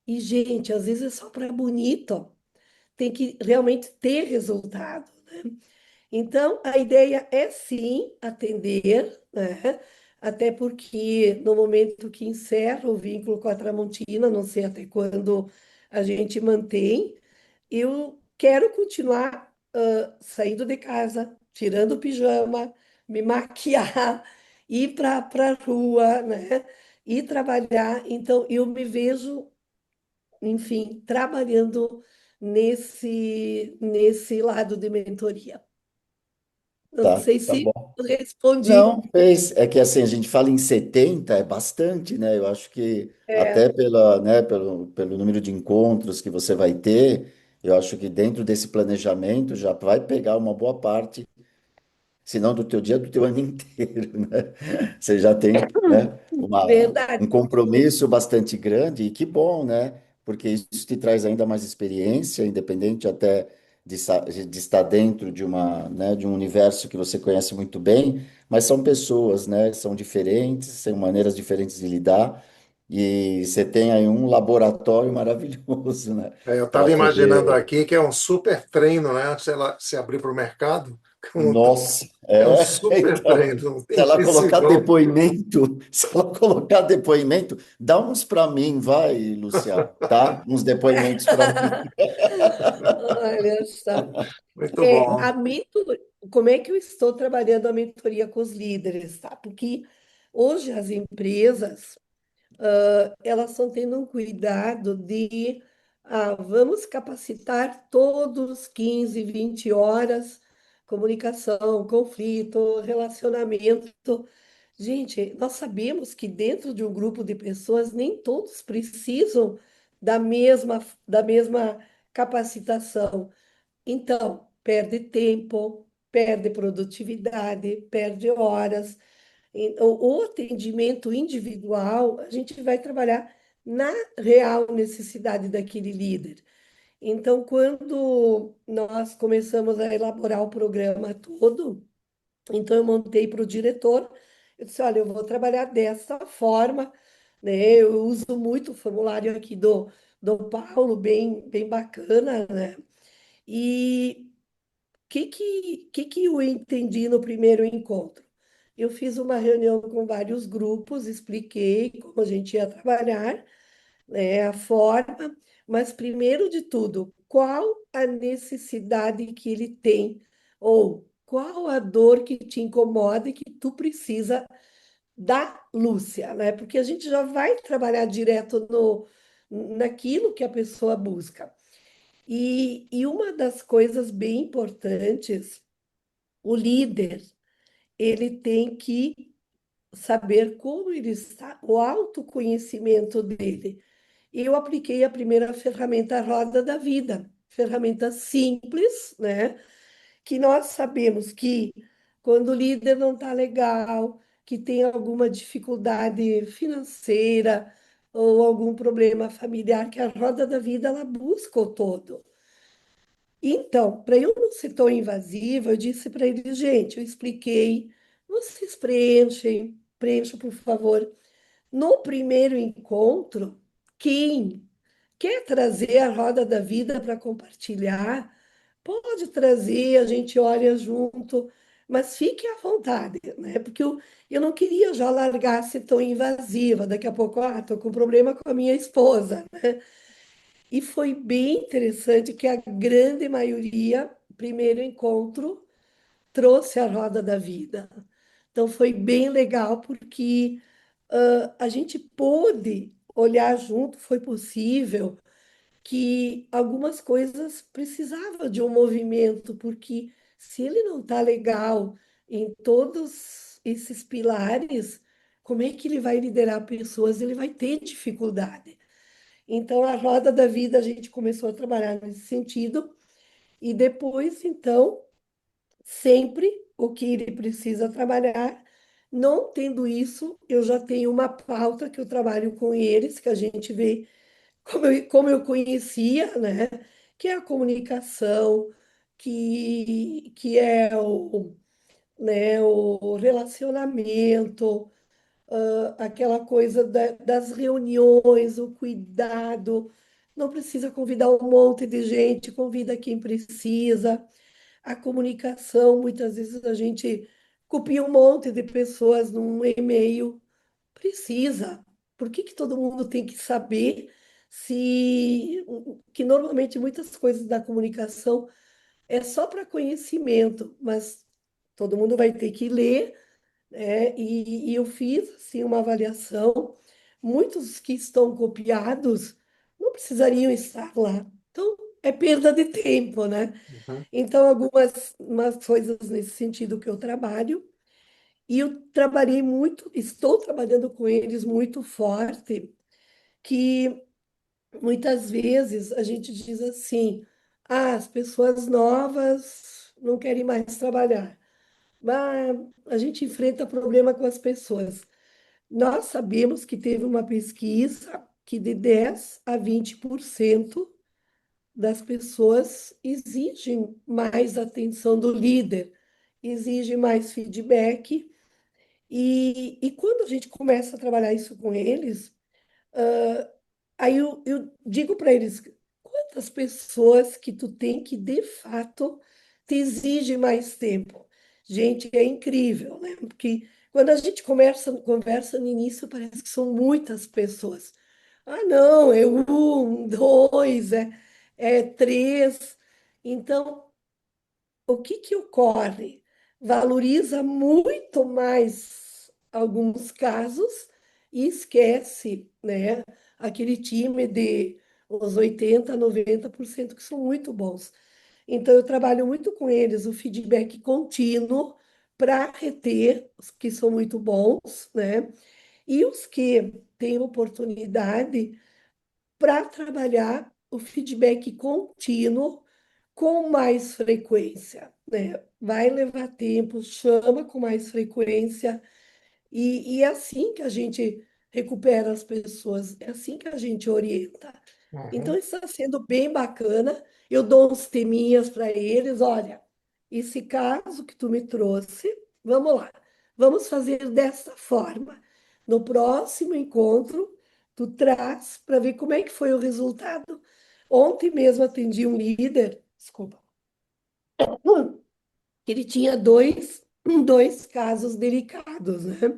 e, gente, às vezes é só para bonito, tem que realmente ter resultado, né? Então, a ideia é sim atender, né? Até porque no momento que encerra o vínculo com a Tramontina, não sei até quando a gente mantém, eu quero continuar saindo de casa, tirando o pijama, me maquiar, ir para a rua, né? Ir trabalhar. Então, eu me vejo, enfim, trabalhando nesse lado de mentoria. Não Tá, sei tá se bom. respondi. Não, fez. É que assim, a gente fala em 70 é bastante, né? Eu acho que É, até pela, né, pelo número de encontros que você vai ter, eu acho que dentro desse planejamento já vai pegar uma boa parte, se não do teu dia, do teu ano inteiro, né? Você já tem, né, um verdade. compromisso bastante grande e que bom, né? Porque isso te traz ainda mais experiência, independente até de estar dentro de uma, né, de um universo que você conhece muito bem, mas são pessoas, né? São diferentes, são maneiras diferentes de lidar. E você tem aí um laboratório maravilhoso, né? Eu Para estava imaginando poder. aqui que é um super treino, né? Antes ela se abrir para o mercado, Nossa, é um é, super então, treino se ela colocar intensivão. depoimento, se ela colocar depoimento, dá uns para mim, vai, Lúcia, tá? Uns depoimentos para mim. Olha só. Muito bom. Como é que eu estou trabalhando a mentoria com os líderes, tá? Porque hoje as empresas, elas estão tendo um cuidado de, vamos capacitar todos 15, 20 horas, comunicação, conflito, relacionamento. Gente, nós sabemos que dentro de um grupo de pessoas, nem todos precisam da mesma capacitação. Então, perde tempo, perde produtividade, perde horas. Então, o atendimento individual, a gente vai trabalhar na real necessidade daquele líder. Então, quando nós começamos a elaborar o programa todo, então eu montei para o diretor, eu disse, olha, eu vou trabalhar dessa forma, né? Eu uso muito o formulário aqui do Paulo, bem, bem bacana, né? E o que eu entendi no primeiro encontro? Eu fiz uma reunião com vários grupos, expliquei como a gente ia trabalhar, né, a forma, mas primeiro de tudo, qual a necessidade que ele tem, ou qual a dor que te incomoda e que tu precisa da Lúcia, né? Porque a gente já vai trabalhar direto naquilo que a pessoa busca. E uma das coisas bem importantes, o líder, ele tem que saber como ele está, o autoconhecimento dele. Eu apliquei a primeira ferramenta, a roda da vida, ferramenta simples, né? Que nós sabemos que quando o líder não está legal, que tem alguma dificuldade financeira ou algum problema familiar, que a roda da vida ela busca o todo. Então, para eu não ser tão invasiva, eu disse para eles, gente, eu expliquei, vocês preenchem, por favor. No primeiro encontro, quem quer trazer a roda da vida para compartilhar, pode trazer, a gente olha junto, mas fique à vontade, né? Porque eu não queria já largar ser tão invasiva. Daqui a pouco, estou com problema com a minha esposa. E foi bem interessante que a grande maioria, primeiro encontro, trouxe a roda da vida. Então foi bem legal porque a gente pôde olhar junto, foi possível. que algumas coisas precisavam de um movimento, porque se ele não está legal em todos esses pilares, como é que ele vai liderar pessoas? Ele vai ter dificuldade. Então, a roda da vida, a gente começou a trabalhar nesse sentido, e depois, então, sempre o que ele precisa trabalhar. Não tendo isso, eu já tenho uma pauta que eu trabalho com eles, que a gente vê como eu conhecia, né? Que é a comunicação, que é o relacionamento, aquela coisa das reuniões, o cuidado. Não precisa convidar um monte de gente, convida quem precisa. A comunicação, muitas vezes a gente copia um monte de pessoas num e-mail. Precisa. Por que que todo mundo tem que saber se que normalmente muitas coisas da comunicação é só para conhecimento, mas todo mundo vai ter que ler, né? E eu fiz assim uma avaliação. Muitos que estão copiados não precisariam estar lá. Então, é perda de tempo, né? Uhum. Então, algumas umas coisas nesse sentido que eu trabalho. E eu trabalhei muito, estou trabalhando com eles muito forte, que muitas vezes a gente diz assim: ah, as pessoas novas não querem mais trabalhar. Mas a gente enfrenta problema com as pessoas. Nós sabemos que teve uma pesquisa que de 10 a 20% das pessoas exigem mais atenção do líder, exigem mais feedback. E quando a gente começa a trabalhar isso com eles, aí eu digo para eles, quantas pessoas que tu tem que, de fato, te exigem mais tempo? Gente, é incrível, né? Porque quando a gente conversa no início, parece que são muitas pessoas. Ah, não, é um, dois, é três. Então, o que que ocorre? Valoriza muito mais alguns casos e esquece, né, aquele time de uns 80, 90% que são muito bons. Então, eu trabalho muito com eles, o feedback contínuo para reter os que são muito bons, né? E os que têm oportunidade para trabalhar o feedback contínuo com mais frequência, né? Vai levar tempo, chama com mais frequência, e é assim que a gente recupera as pessoas, é assim que a gente orienta. Então, Uhum. está sendo bem bacana. Eu dou uns teminhas para eles. Olha, esse caso que tu me trouxe, vamos lá, vamos fazer dessa forma. No próximo encontro, tu traz para ver como é que foi o resultado. Ontem mesmo atendi um líder, desculpa, ele tinha dois casos delicados, né?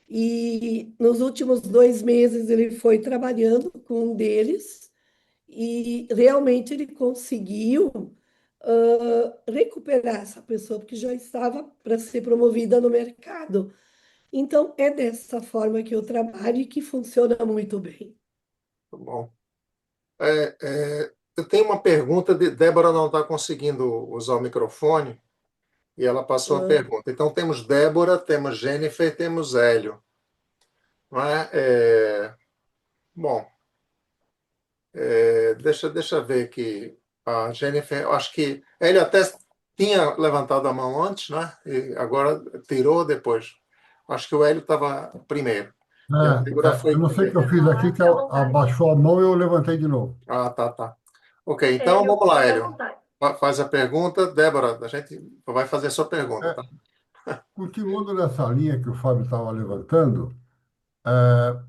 E nos últimos 2 meses ele foi trabalhando com um deles e realmente ele conseguiu recuperar essa pessoa, porque já estava para ser promovida no mercado. Então, é dessa forma que eu trabalho e que funciona muito bem. Tá bom. Eu tenho uma pergunta, Débora não está conseguindo usar o microfone e ela passou a Ah, pergunta. Então, temos Débora, temos Jennifer e temos Hélio. Não é? Bom, deixa eu ver aqui. A Jennifer, eu acho que ele até tinha levantado a mão antes, né? E agora tirou depois. Acho que o Hélio estava primeiro. E a Débora Eu foi não sei o que primeiro. eu fiz aqui, que abaixou a mão e eu levantei de novo. Ah, tá, tá. Ok, então vamos lá, Hélio. Faz a pergunta. Débora, a gente vai fazer a sua pergunta, tá? É, continuando nessa linha que o Fábio estava levantando,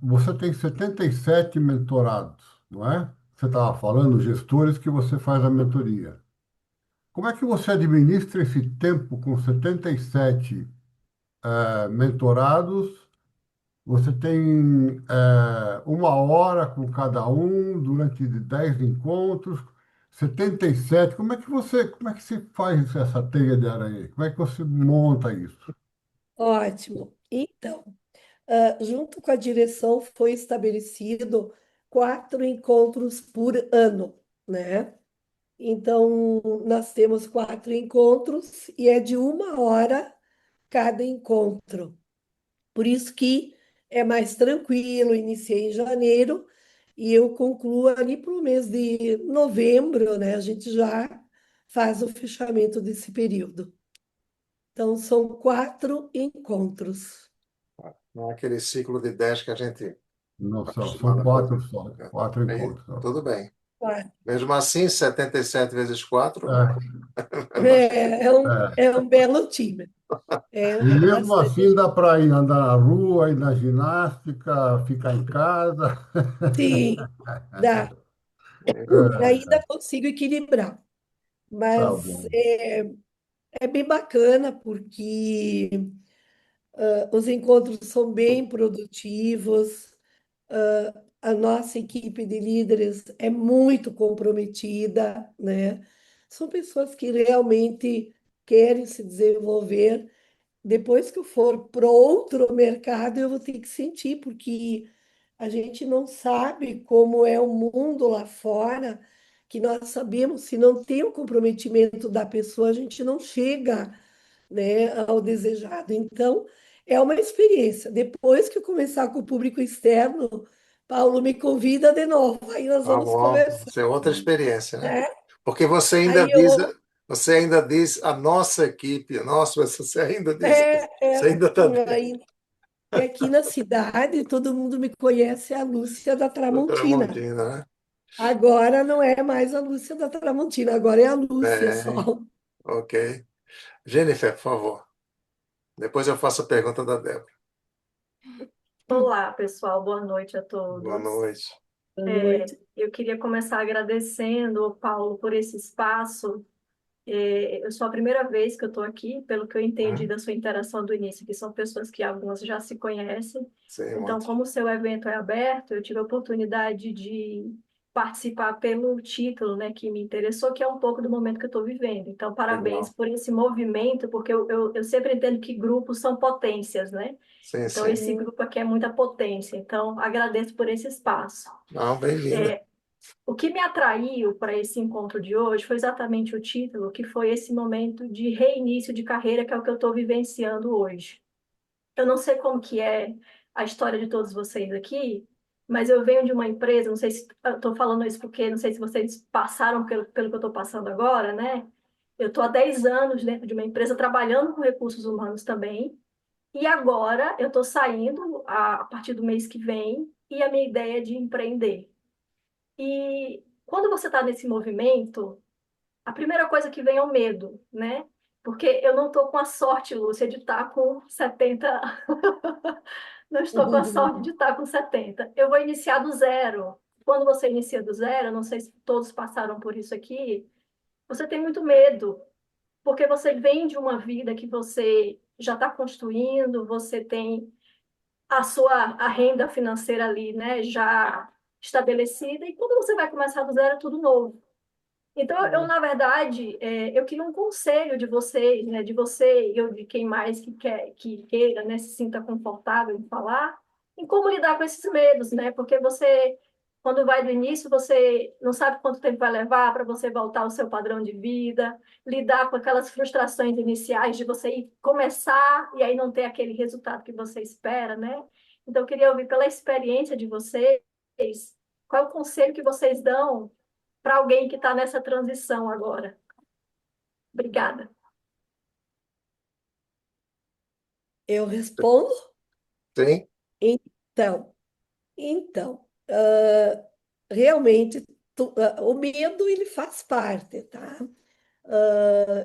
você tem 77 mentorados, não é? Você estava falando, gestores que você faz a mentoria. Como é que você administra esse tempo com 77 mentorados? Você tem 1 hora com cada um durante 10 encontros, 77. Como é que você faz essa teia de aranha? Como é que você monta isso? ótimo. Então, junto com a direção foi estabelecido 4 encontros por ano, né? Então, nós temos 4 encontros e é de 1 hora cada encontro. Por isso que é mais tranquilo, iniciei em janeiro e eu concluo ali para o mês de novembro, né? A gente já faz o fechamento desse período. Então, são 4 encontros. Não é aquele ciclo de 10 que a gente está Não são acostumado a quatro fazer. só, quatro Aí, encontros só. tudo bem. 4. Mesmo assim, 77 vezes 4 É, é bastante. é. É um belo time. E É mesmo bastante. assim dá para ir andar na rua, ir na ginástica, ficar em casa. Sim, dá. É, Ainda consigo equilibrar. tá Mas bom. é bem bacana porque os encontros são bem produtivos. A nossa equipe de líderes é muito comprometida, né? São pessoas que realmente querem se desenvolver. Depois que eu for para outro mercado, eu vou ter que sentir, porque a gente não sabe como é o mundo lá fora, que nós sabemos, se não tem o comprometimento da pessoa, a gente não chega, né, ao desejado. Então, é uma experiência. Depois que eu começar com o público externo, Paulo me convida de novo, aí nós Tá vamos bom, conversar, isso é outra experiência, né? né? Porque Aí eu, você ainda diz a nossa equipe, nossa, você ainda diz isso. Você ainda está aí, e aqui na cidade, todo mundo me conhece a Lúcia da da Tramontina. Tramontina, né? Agora não é mais a Lúcia da Tramontina, agora é a Lúcia só. Bem, ok. Jennifer, por favor. Depois eu faço a pergunta da Débora. Olá, pessoal, boa noite a Boa todos. noite. Boa noite. Eu queria começar agradecendo, Paulo, por esse espaço. Eu sou a primeira vez que eu estou aqui, pelo que eu entendi Hum? da sua interação do início, que são pessoas que algumas já se conhecem. Sim, Então, muito. como o seu evento é aberto, eu tive a oportunidade de participar pelo título, né, que me interessou, que é um pouco do momento que eu estou vivendo. Então, parabéns Legal. por esse movimento, porque eu sempre entendo que grupos são potências, né? Sim, Então, sim. esse grupo aqui é muita potência. Então, agradeço por esse espaço. Não, bem-vinda. O que me atraiu para esse encontro de hoje foi exatamente o título, que foi esse momento de reinício de carreira, que é o que eu estou vivenciando hoje. Eu não sei como que é a história de todos vocês aqui, mas eu venho de uma empresa, não sei se estou falando isso porque não sei se vocês passaram pelo que eu estou passando agora, né? Eu estou há 10 anos dentro de uma empresa trabalhando com recursos humanos também, e agora eu estou saindo a partir do mês que vem, e a minha ideia é de empreender. E quando você está nesse movimento, a primeira coisa que vem é o medo, né? Porque eu não estou com a sorte, Lúcia, de estar com 70. Não estou com a sorte de estar com 70. Eu vou iniciar do zero. Quando você inicia do zero, não sei se todos passaram por isso aqui, você tem muito medo, porque você vem de uma vida que você já está construindo, você tem a renda financeira ali, né, já estabelecida, e quando você vai começar do zero, é tudo novo. Então, na verdade, eu queria um conselho de vocês, né, de você e eu de quem mais que queira, né, se sinta confortável em falar, em como lidar com esses medos, né? Porque você, quando vai do início, você não sabe quanto tempo vai levar para você voltar ao seu padrão de vida, lidar com aquelas frustrações iniciais de você ir começar e aí não ter aquele resultado que você espera, né? Então, eu queria ouvir pela experiência de vocês, qual é o conselho que vocês dão para alguém que está nessa transição agora. Obrigada. Eu respondo? Sim? Então, então, realmente, o medo ele faz parte, tá?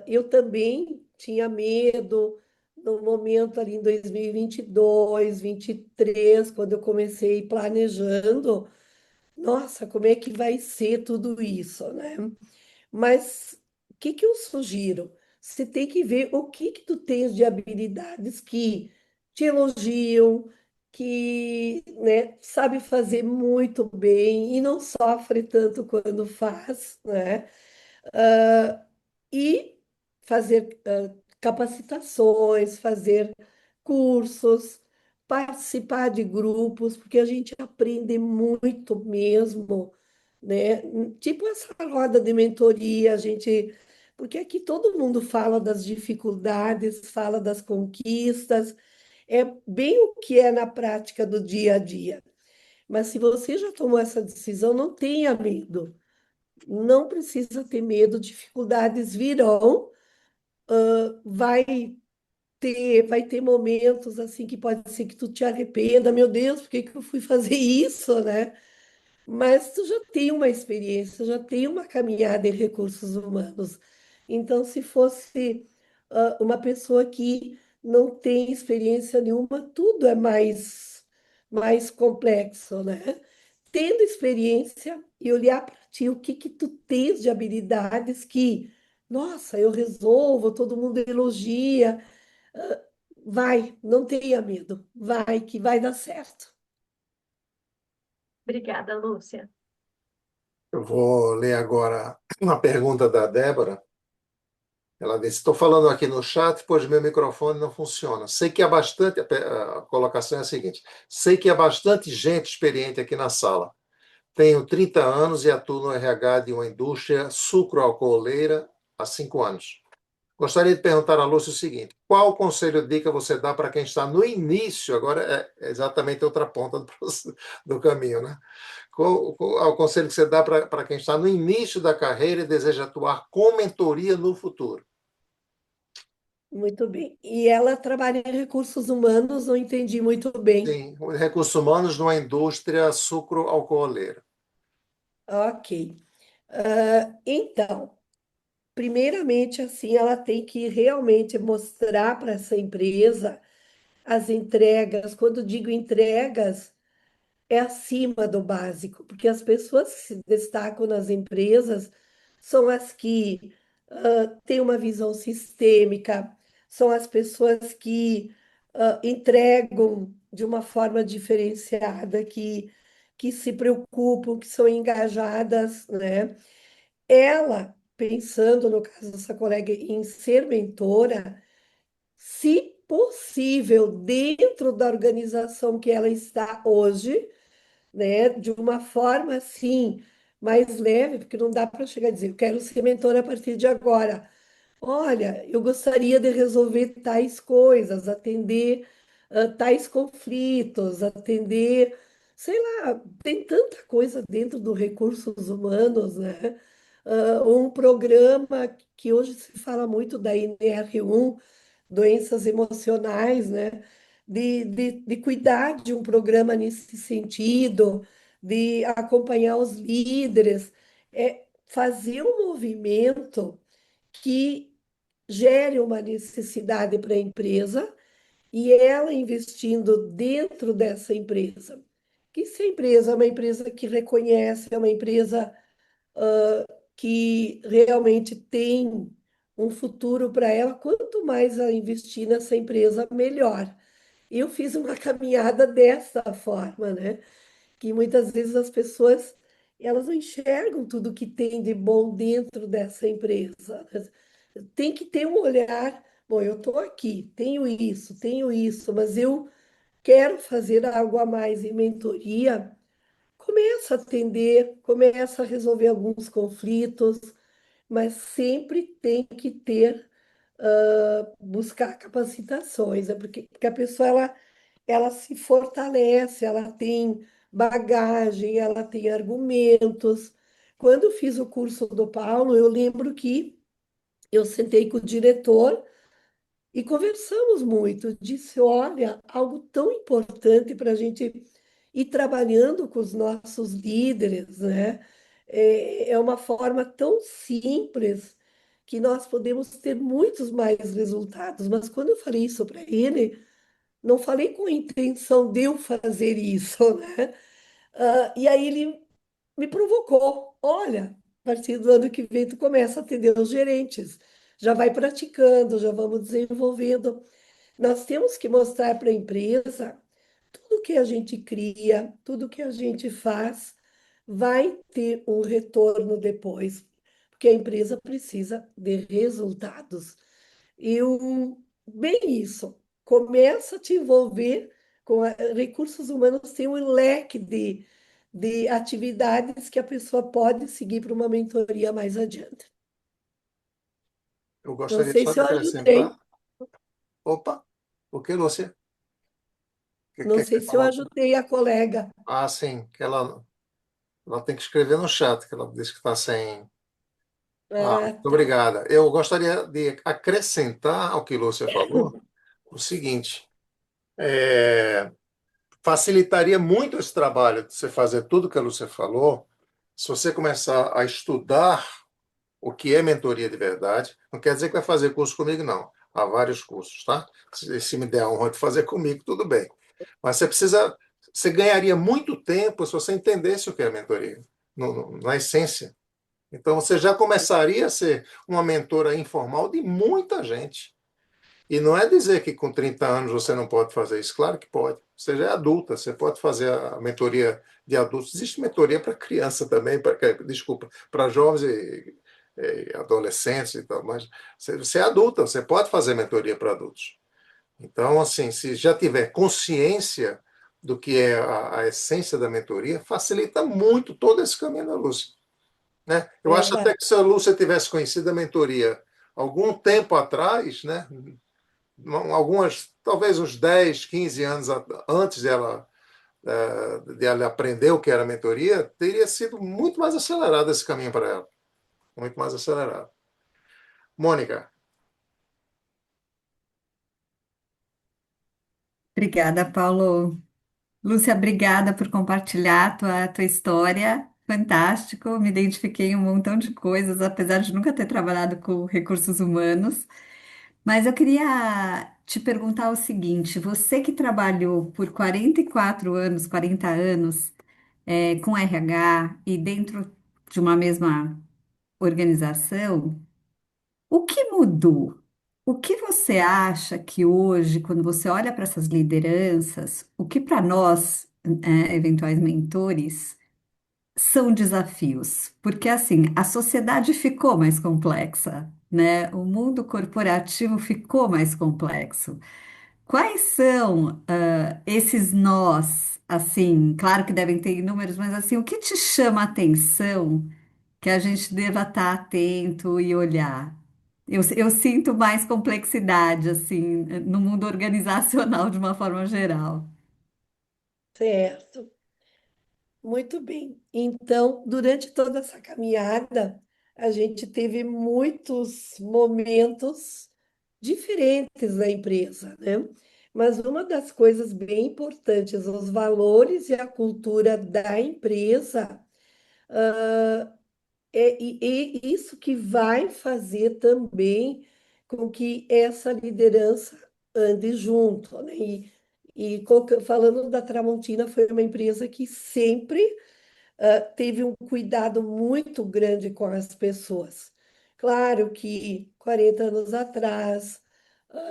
Eu também tinha medo no momento ali em 2022, 23, quando eu comecei planejando, nossa, como é que vai ser tudo isso, né? Mas o que que eu sugiro? Você tem que ver o que que tu tens de habilidades que te elogiam, que, né, sabe fazer muito bem e não sofre tanto quando faz, né? E fazer capacitações, fazer cursos, participar de grupos, porque a gente aprende muito mesmo, né? Tipo essa roda de mentoria, a gente. Porque aqui todo mundo fala das dificuldades, fala das conquistas, é bem o que é na prática do dia a dia. Mas se você já tomou essa decisão, não tenha medo. Não precisa ter medo, dificuldades virão, vai ter momentos assim que pode ser que tu te arrependa, meu Deus, por que que eu fui fazer isso, né? Mas tu já tem uma experiência, já tem uma caminhada em recursos humanos. Então, se fosse uma pessoa que não tem experiência nenhuma, tudo é mais complexo, né? Tendo experiência e olhar para ti, o que que tu tens de habilidades que, nossa, eu resolvo, todo mundo elogia. ah, Vai, não tenha medo, vai que vai dar certo. Obrigada, Lúcia. Eu vou ler agora uma pergunta da Débora. Ela disse: estou falando aqui no chat, pois meu microfone não funciona. Sei que há bastante. A colocação é a seguinte: sei que há bastante gente experiente aqui na sala. Tenho 30 anos e atuo no RH de uma indústria sucroalcooleira há 5 anos. Gostaria de perguntar à Lúcia o seguinte: qual conselho ou dica você dá para quem está no início? Agora é exatamente outra ponta do caminho, né? Qual é o conselho que você dá para quem está no início da carreira e deseja atuar com mentoria no futuro? Muito bem. E ela trabalha em recursos humanos, não entendi muito bem. Sim, recursos humanos numa indústria sucroalcooleira. Ok. Então, primeiramente, assim, ela tem que realmente mostrar para essa empresa as entregas. Quando digo entregas, é acima do básico, porque as pessoas que se destacam nas empresas são as que têm uma visão sistêmica, são as pessoas que entregam de uma forma diferenciada, que se preocupam, que são engajadas, né? Ela, pensando no caso dessa colega em ser mentora, se possível, dentro da organização que ela está hoje, né, de uma forma assim, mais leve, porque não dá para chegar a dizer, eu quero ser mentora a partir de agora. Olha, eu gostaria de resolver tais coisas, atender tais conflitos, atender, sei lá, tem tanta coisa dentro dos recursos humanos, né? Um programa que hoje se fala muito da NR1, doenças emocionais, né? De cuidar de um programa nesse sentido, de acompanhar os líderes, fazer um movimento que gere uma necessidade para a empresa e ela investindo dentro dessa empresa. Que se a empresa é uma empresa que reconhece, é uma empresa que realmente tem um futuro para ela, quanto mais ela investir nessa empresa, melhor. Eu fiz uma caminhada dessa forma, né? Que muitas vezes as pessoas elas não enxergam tudo que tem de bom dentro dessa empresa. Tem que ter um olhar, bom, eu estou aqui, tenho isso, mas eu quero fazer algo a mais em mentoria. Começa a atender, começa a resolver alguns conflitos, mas sempre tem que ter, buscar capacitações, né? Porque a pessoa ela se fortalece, ela tem bagagem, ela tem argumentos. Quando eu fiz o curso do Paulo, eu lembro que eu sentei com o diretor e conversamos muito. Disse: olha, algo tão importante para a gente ir trabalhando com os nossos líderes, né? É uma forma tão simples que nós podemos ter muitos mais resultados. Mas quando eu falei isso para ele, não falei com a intenção de eu fazer isso, né? E aí ele me provocou. Olha, a partir do ano que vem tu começa a atender os gerentes. Já vai praticando, já vamos desenvolvendo. Nós temos que mostrar para a empresa tudo que a gente cria, tudo que a gente faz, vai ter um retorno depois, porque a empresa precisa de resultados. E bem isso, começa a te envolver recursos humanos tem um leque de atividades que a pessoa pode seguir para uma mentoria mais adiante. Eu Não gostaria sei só se de eu acrescentar. ajudei, Opa, o que, Lúcia? O que não é que sei você se eu falou? ajudei a colega. Ah, sim, que ela tem que escrever no chat, que ela disse que está sem. Ah, Ah, muito tá. obrigada. Eu gostaria de acrescentar ao que Lúcia falou o seguinte: é, facilitaria muito esse trabalho de você fazer tudo que a Lúcia falou, se você começar a estudar o que é mentoria de verdade. Não quer dizer que vai fazer curso comigo, não. Há vários cursos, tá? Se me der a honra de fazer comigo, tudo bem. Mas você ganharia muito tempo se você entendesse o que é mentoria, na essência. Então, você já começaria a ser uma mentora informal de muita gente. E não é dizer que com 30 anos você não pode fazer isso. Claro que pode. Você já é adulta, você pode fazer a mentoria de adultos. Existe mentoria para criança também, desculpa, para jovens e adolescentes e tal, mas você é adulta, você pode fazer mentoria para adultos. Então, assim, se já tiver consciência do que é a essência da mentoria, facilita muito todo esse caminho da Lúcia, né? Eu acho até Verdade. que se a Lúcia tivesse conhecido a mentoria algum tempo atrás, né? Algumas, talvez uns 10, 15 anos antes de ela aprender o que era mentoria, teria sido muito mais acelerado esse caminho para ela. Muito mais acelerado. Mônica, Obrigada, Paulo. Lúcia, obrigada por compartilhar a tua história. Fantástico, me identifiquei em um montão de coisas, apesar de nunca ter trabalhado com recursos humanos. Mas eu queria te perguntar o seguinte: você que trabalhou por 44 anos, 40 anos, com RH e dentro de uma mesma organização, o que mudou? O que você acha que hoje, quando você olha para essas lideranças, o que para nós, eventuais mentores, são desafios? Porque assim, a sociedade ficou mais complexa, né? O mundo corporativo ficou mais complexo. Quais são, esses nós, assim, claro que devem ter inúmeros, mas assim, o que te chama a atenção que a gente deva estar atento e olhar? Eu sinto mais complexidade, assim, no mundo organizacional de uma forma geral. Certo. Muito bem. Então, durante toda essa caminhada, a gente teve muitos momentos diferentes na empresa, né? Mas uma das coisas bem importantes, os valores e a cultura da empresa, e isso que vai fazer também com que essa liderança ande junto, né? Falando da Tramontina, foi uma empresa que sempre teve um cuidado muito grande com as pessoas. Claro que 40 anos atrás,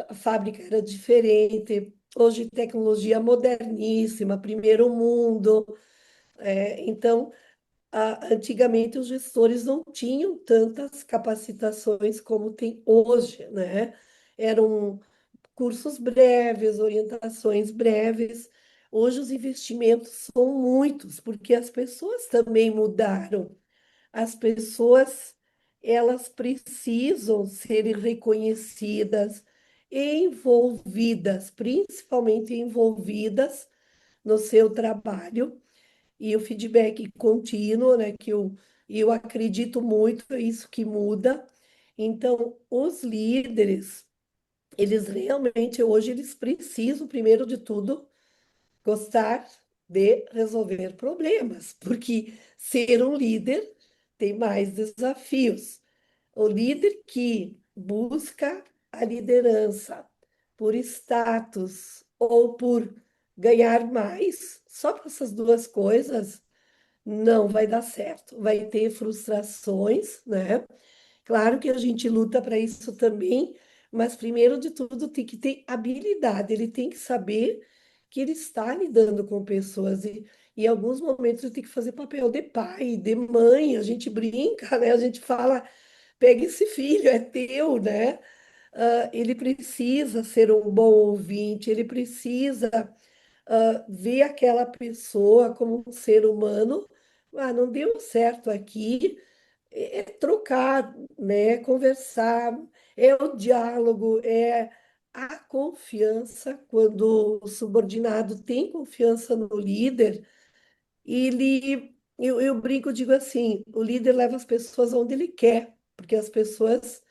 a fábrica era diferente, hoje tecnologia moderníssima, primeiro mundo. Então, antigamente os gestores não tinham tantas capacitações como tem hoje, né? Eram cursos breves, orientações breves. Hoje os investimentos são muitos, porque as pessoas também mudaram. As pessoas, elas precisam ser reconhecidas, envolvidas, principalmente envolvidas no seu trabalho e o feedback contínuo, né, eu acredito muito, é isso que muda. Então, os líderes, eles realmente hoje eles precisam, primeiro de tudo, gostar de resolver problemas, porque ser um líder tem mais desafios. O líder que busca a liderança por status ou por ganhar mais, só para essas duas coisas, não vai dar certo. Vai ter frustrações, né? Claro que a gente luta para isso também, mas primeiro de tudo tem que ter habilidade, ele tem que saber que ele está lidando com pessoas e em alguns momentos ele tem que fazer papel de pai, de mãe, a gente brinca, né? A gente fala, pega esse filho, é teu, né? Ele precisa ser um bom ouvinte, ele precisa ver aquela pessoa como um ser humano. Ah, não deu certo aqui, é trocar, né? Conversar, é o diálogo, é a confiança. Quando o subordinado tem confiança no líder, eu brinco, digo assim, o líder leva as pessoas onde ele quer, porque as pessoas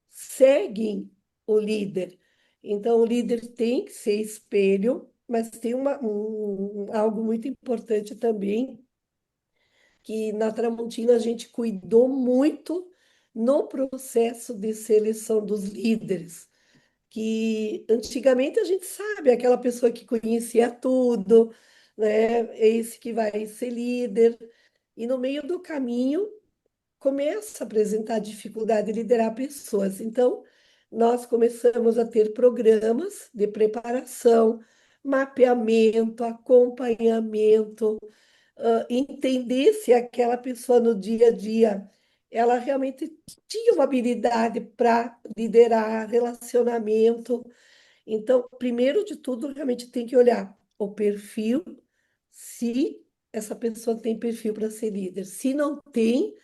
seguem o líder. Então, o líder tem que ser espelho, mas tem algo muito importante também, que na Tramontina a gente cuidou muito no processo de seleção dos líderes, que antigamente a gente sabe, aquela pessoa que conhecia tudo, né? É esse que vai ser líder, e no meio do caminho começa a apresentar dificuldade de liderar pessoas. Então, nós começamos a ter programas de preparação, mapeamento, acompanhamento, entender se aquela pessoa no dia a dia ela realmente tinha uma habilidade para liderar relacionamento. Então, primeiro de tudo, realmente tem que olhar o perfil, se essa pessoa tem perfil para ser líder. Se não tem,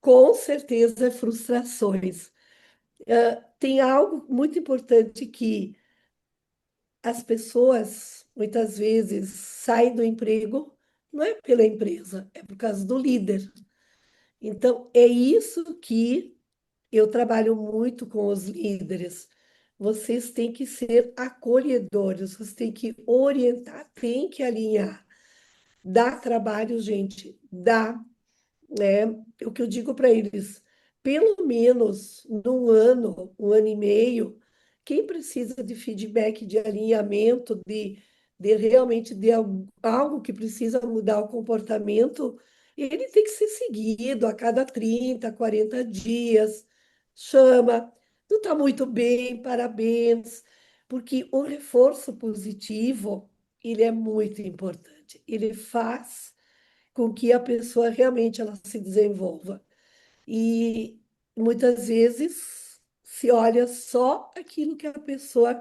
com certeza, frustrações. Tem algo muito importante que as pessoas muitas vezes saem do emprego, não é pela empresa, é por causa do líder. Então, é isso que eu trabalho muito com os líderes. Vocês têm que ser acolhedores, vocês têm que orientar, têm que alinhar. Dá trabalho, gente, dá, né? O que eu digo para eles, pelo menos num ano, um ano e meio, quem precisa de feedback, de alinhamento, de realmente de algo que precisa mudar o comportamento, ele tem que ser seguido a cada 30, 40 dias. Chama, não está muito bem, parabéns, porque o reforço positivo, ele é muito importante. Ele faz com que a pessoa realmente ela se desenvolva. E muitas vezes se olha só aquilo que a pessoa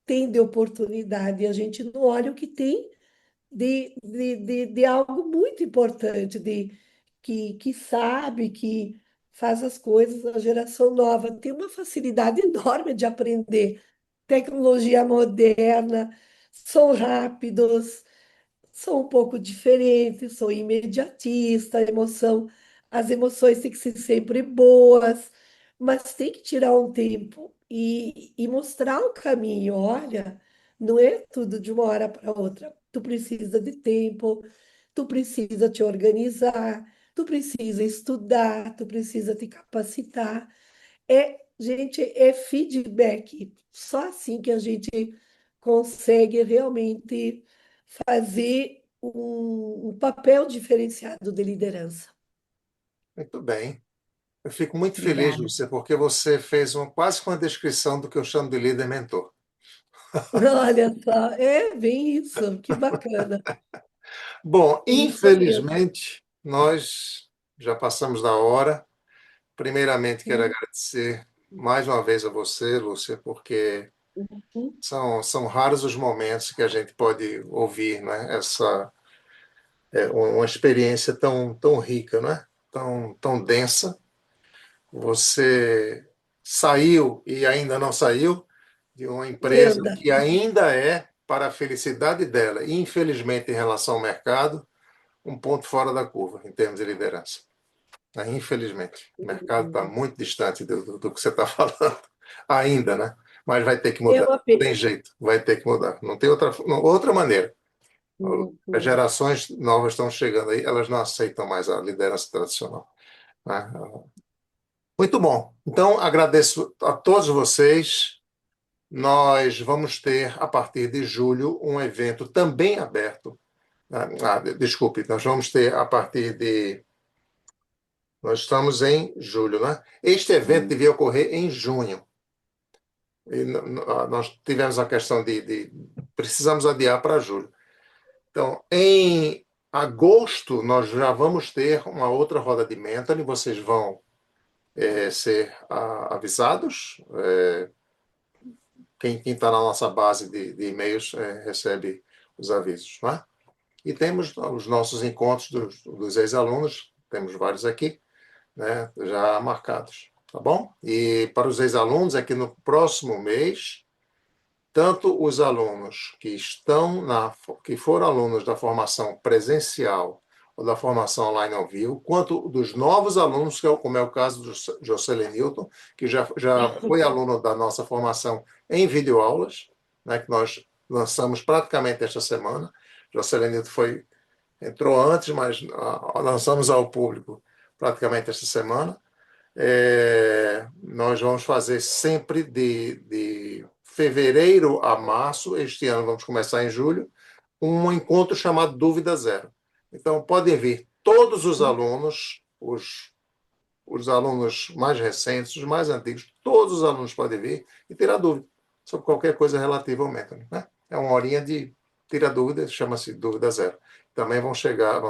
tem de oportunidade, e a gente não olha o que tem de algo muito importante, que sabe, que faz as coisas, a geração nova tem uma facilidade enorme de aprender. Tecnologia moderna, são rápidos, são um pouco diferentes, são imediatistas, as emoções têm que ser sempre boas, mas tem que tirar um tempo e mostrar o caminho. Olha, não é tudo de uma hora para outra. Tu precisa de tempo, tu precisa te organizar, tu precisa estudar, tu precisa te capacitar. Gente, é feedback. Só assim que a gente consegue realmente fazer um papel diferenciado de liderança. Muito bem. Eu fico muito feliz, Obrigada. Lúcia, porque você fez quase uma descrição do que eu chamo de líder mentor. Olha só, é bem isso, que bacana. Bom, Isso mesmo. infelizmente, nós já passamos da hora. Primeiramente, quero Sim. agradecer mais uma vez a você, Lúcia, porque Uhum. são raros os momentos que a gente pode ouvir, né? Uma experiência tão rica, né? Tão densa. Você saiu e ainda não saiu de uma empresa que Verdade. ainda é, para a felicidade dela, e infelizmente em relação ao mercado, um ponto fora da curva em termos de liderança. Infelizmente, o mercado está muito distante do que você está falando ainda, né? Mas vai ter que É mudar. uma Não tem pena. jeito, vai ter que mudar. Não tem outra maneira. As Uhum. gerações novas estão chegando aí, elas não aceitam mais a liderança tradicional, né? Muito bom. Então, agradeço a todos vocês. Nós vamos ter, a partir de julho, um evento também aberto. Desculpe, nós vamos ter a partir de. Nós estamos em julho, né? Este evento devia ocorrer em junho. E nós tivemos a questão precisamos adiar para julho. Então, em agosto, nós já vamos ter uma outra roda de mentoring. Vocês vão ser avisados. Quem está na nossa base de e-mails recebe os avisos, não é? E temos os nossos encontros dos ex-alunos, temos vários aqui, né, já marcados, tá bom? E para os ex-alunos, é que no próximo mês, tanto os alunos que foram alunos da formação presencial ou da formação online ao vivo, quanto dos novos alunos, como é o caso do Jocelyn Newton, que já foi aluno da nossa formação em videoaulas, né, que nós lançamos praticamente esta semana. Jocelyn Newton entrou antes, mas lançamos ao público praticamente esta semana. Nós vamos fazer sempre de fevereiro a março, este ano vamos começar em julho, um encontro chamado Dúvida Zero. Então, podem vir todos os alunos, os alunos mais recentes, os mais antigos, todos os alunos podem vir e tirar dúvida sobre qualquer coisa relativa ao método, né? É uma horinha de tirar dúvida, chama-se Dúvida Zero. Também vamos chegar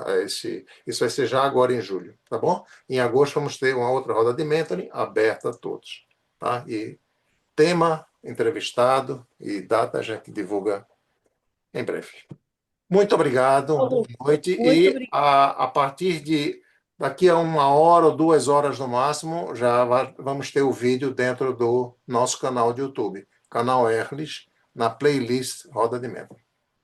a isso vai ser já agora em julho, tá bom? Em agosto vamos ter uma outra roda de mentoring aberta a todos, tá? E tema, entrevistado e data a gente divulga em breve. Muito obrigado, boa noite. Muito E obrigada. a partir de daqui a 1 hora ou 2 horas no máximo, já vamos ter o vídeo dentro do nosso canal de YouTube, canal Erlis, na playlist Roda de Mentoring.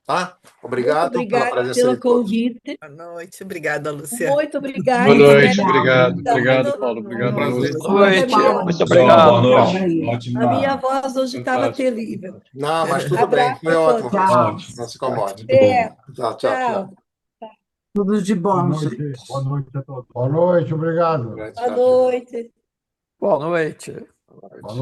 Tá? Muito Obrigado pela obrigada presença pelo de todos. convite. Boa noite, obrigada, Lúcia. Muito obrigada. Boa noite, Espero obrigado. então, Obrigado, Paulo. Obrigado Boa a noite. você. Boa noite, Paulo. muito Pessoal, boa obrigado. noite. A minha voz hoje estava Fantástico. terrível. Não, mas tudo bem, Abraço foi a ótimo. todos. Ótimo. Não se incomode. É, Tchau, tchau, tchau. tchau. Tudo de Boa bom, noite, gente. boa noite a todos. Boa noite, obrigado. Boa noite. Boa noite. Boa noite.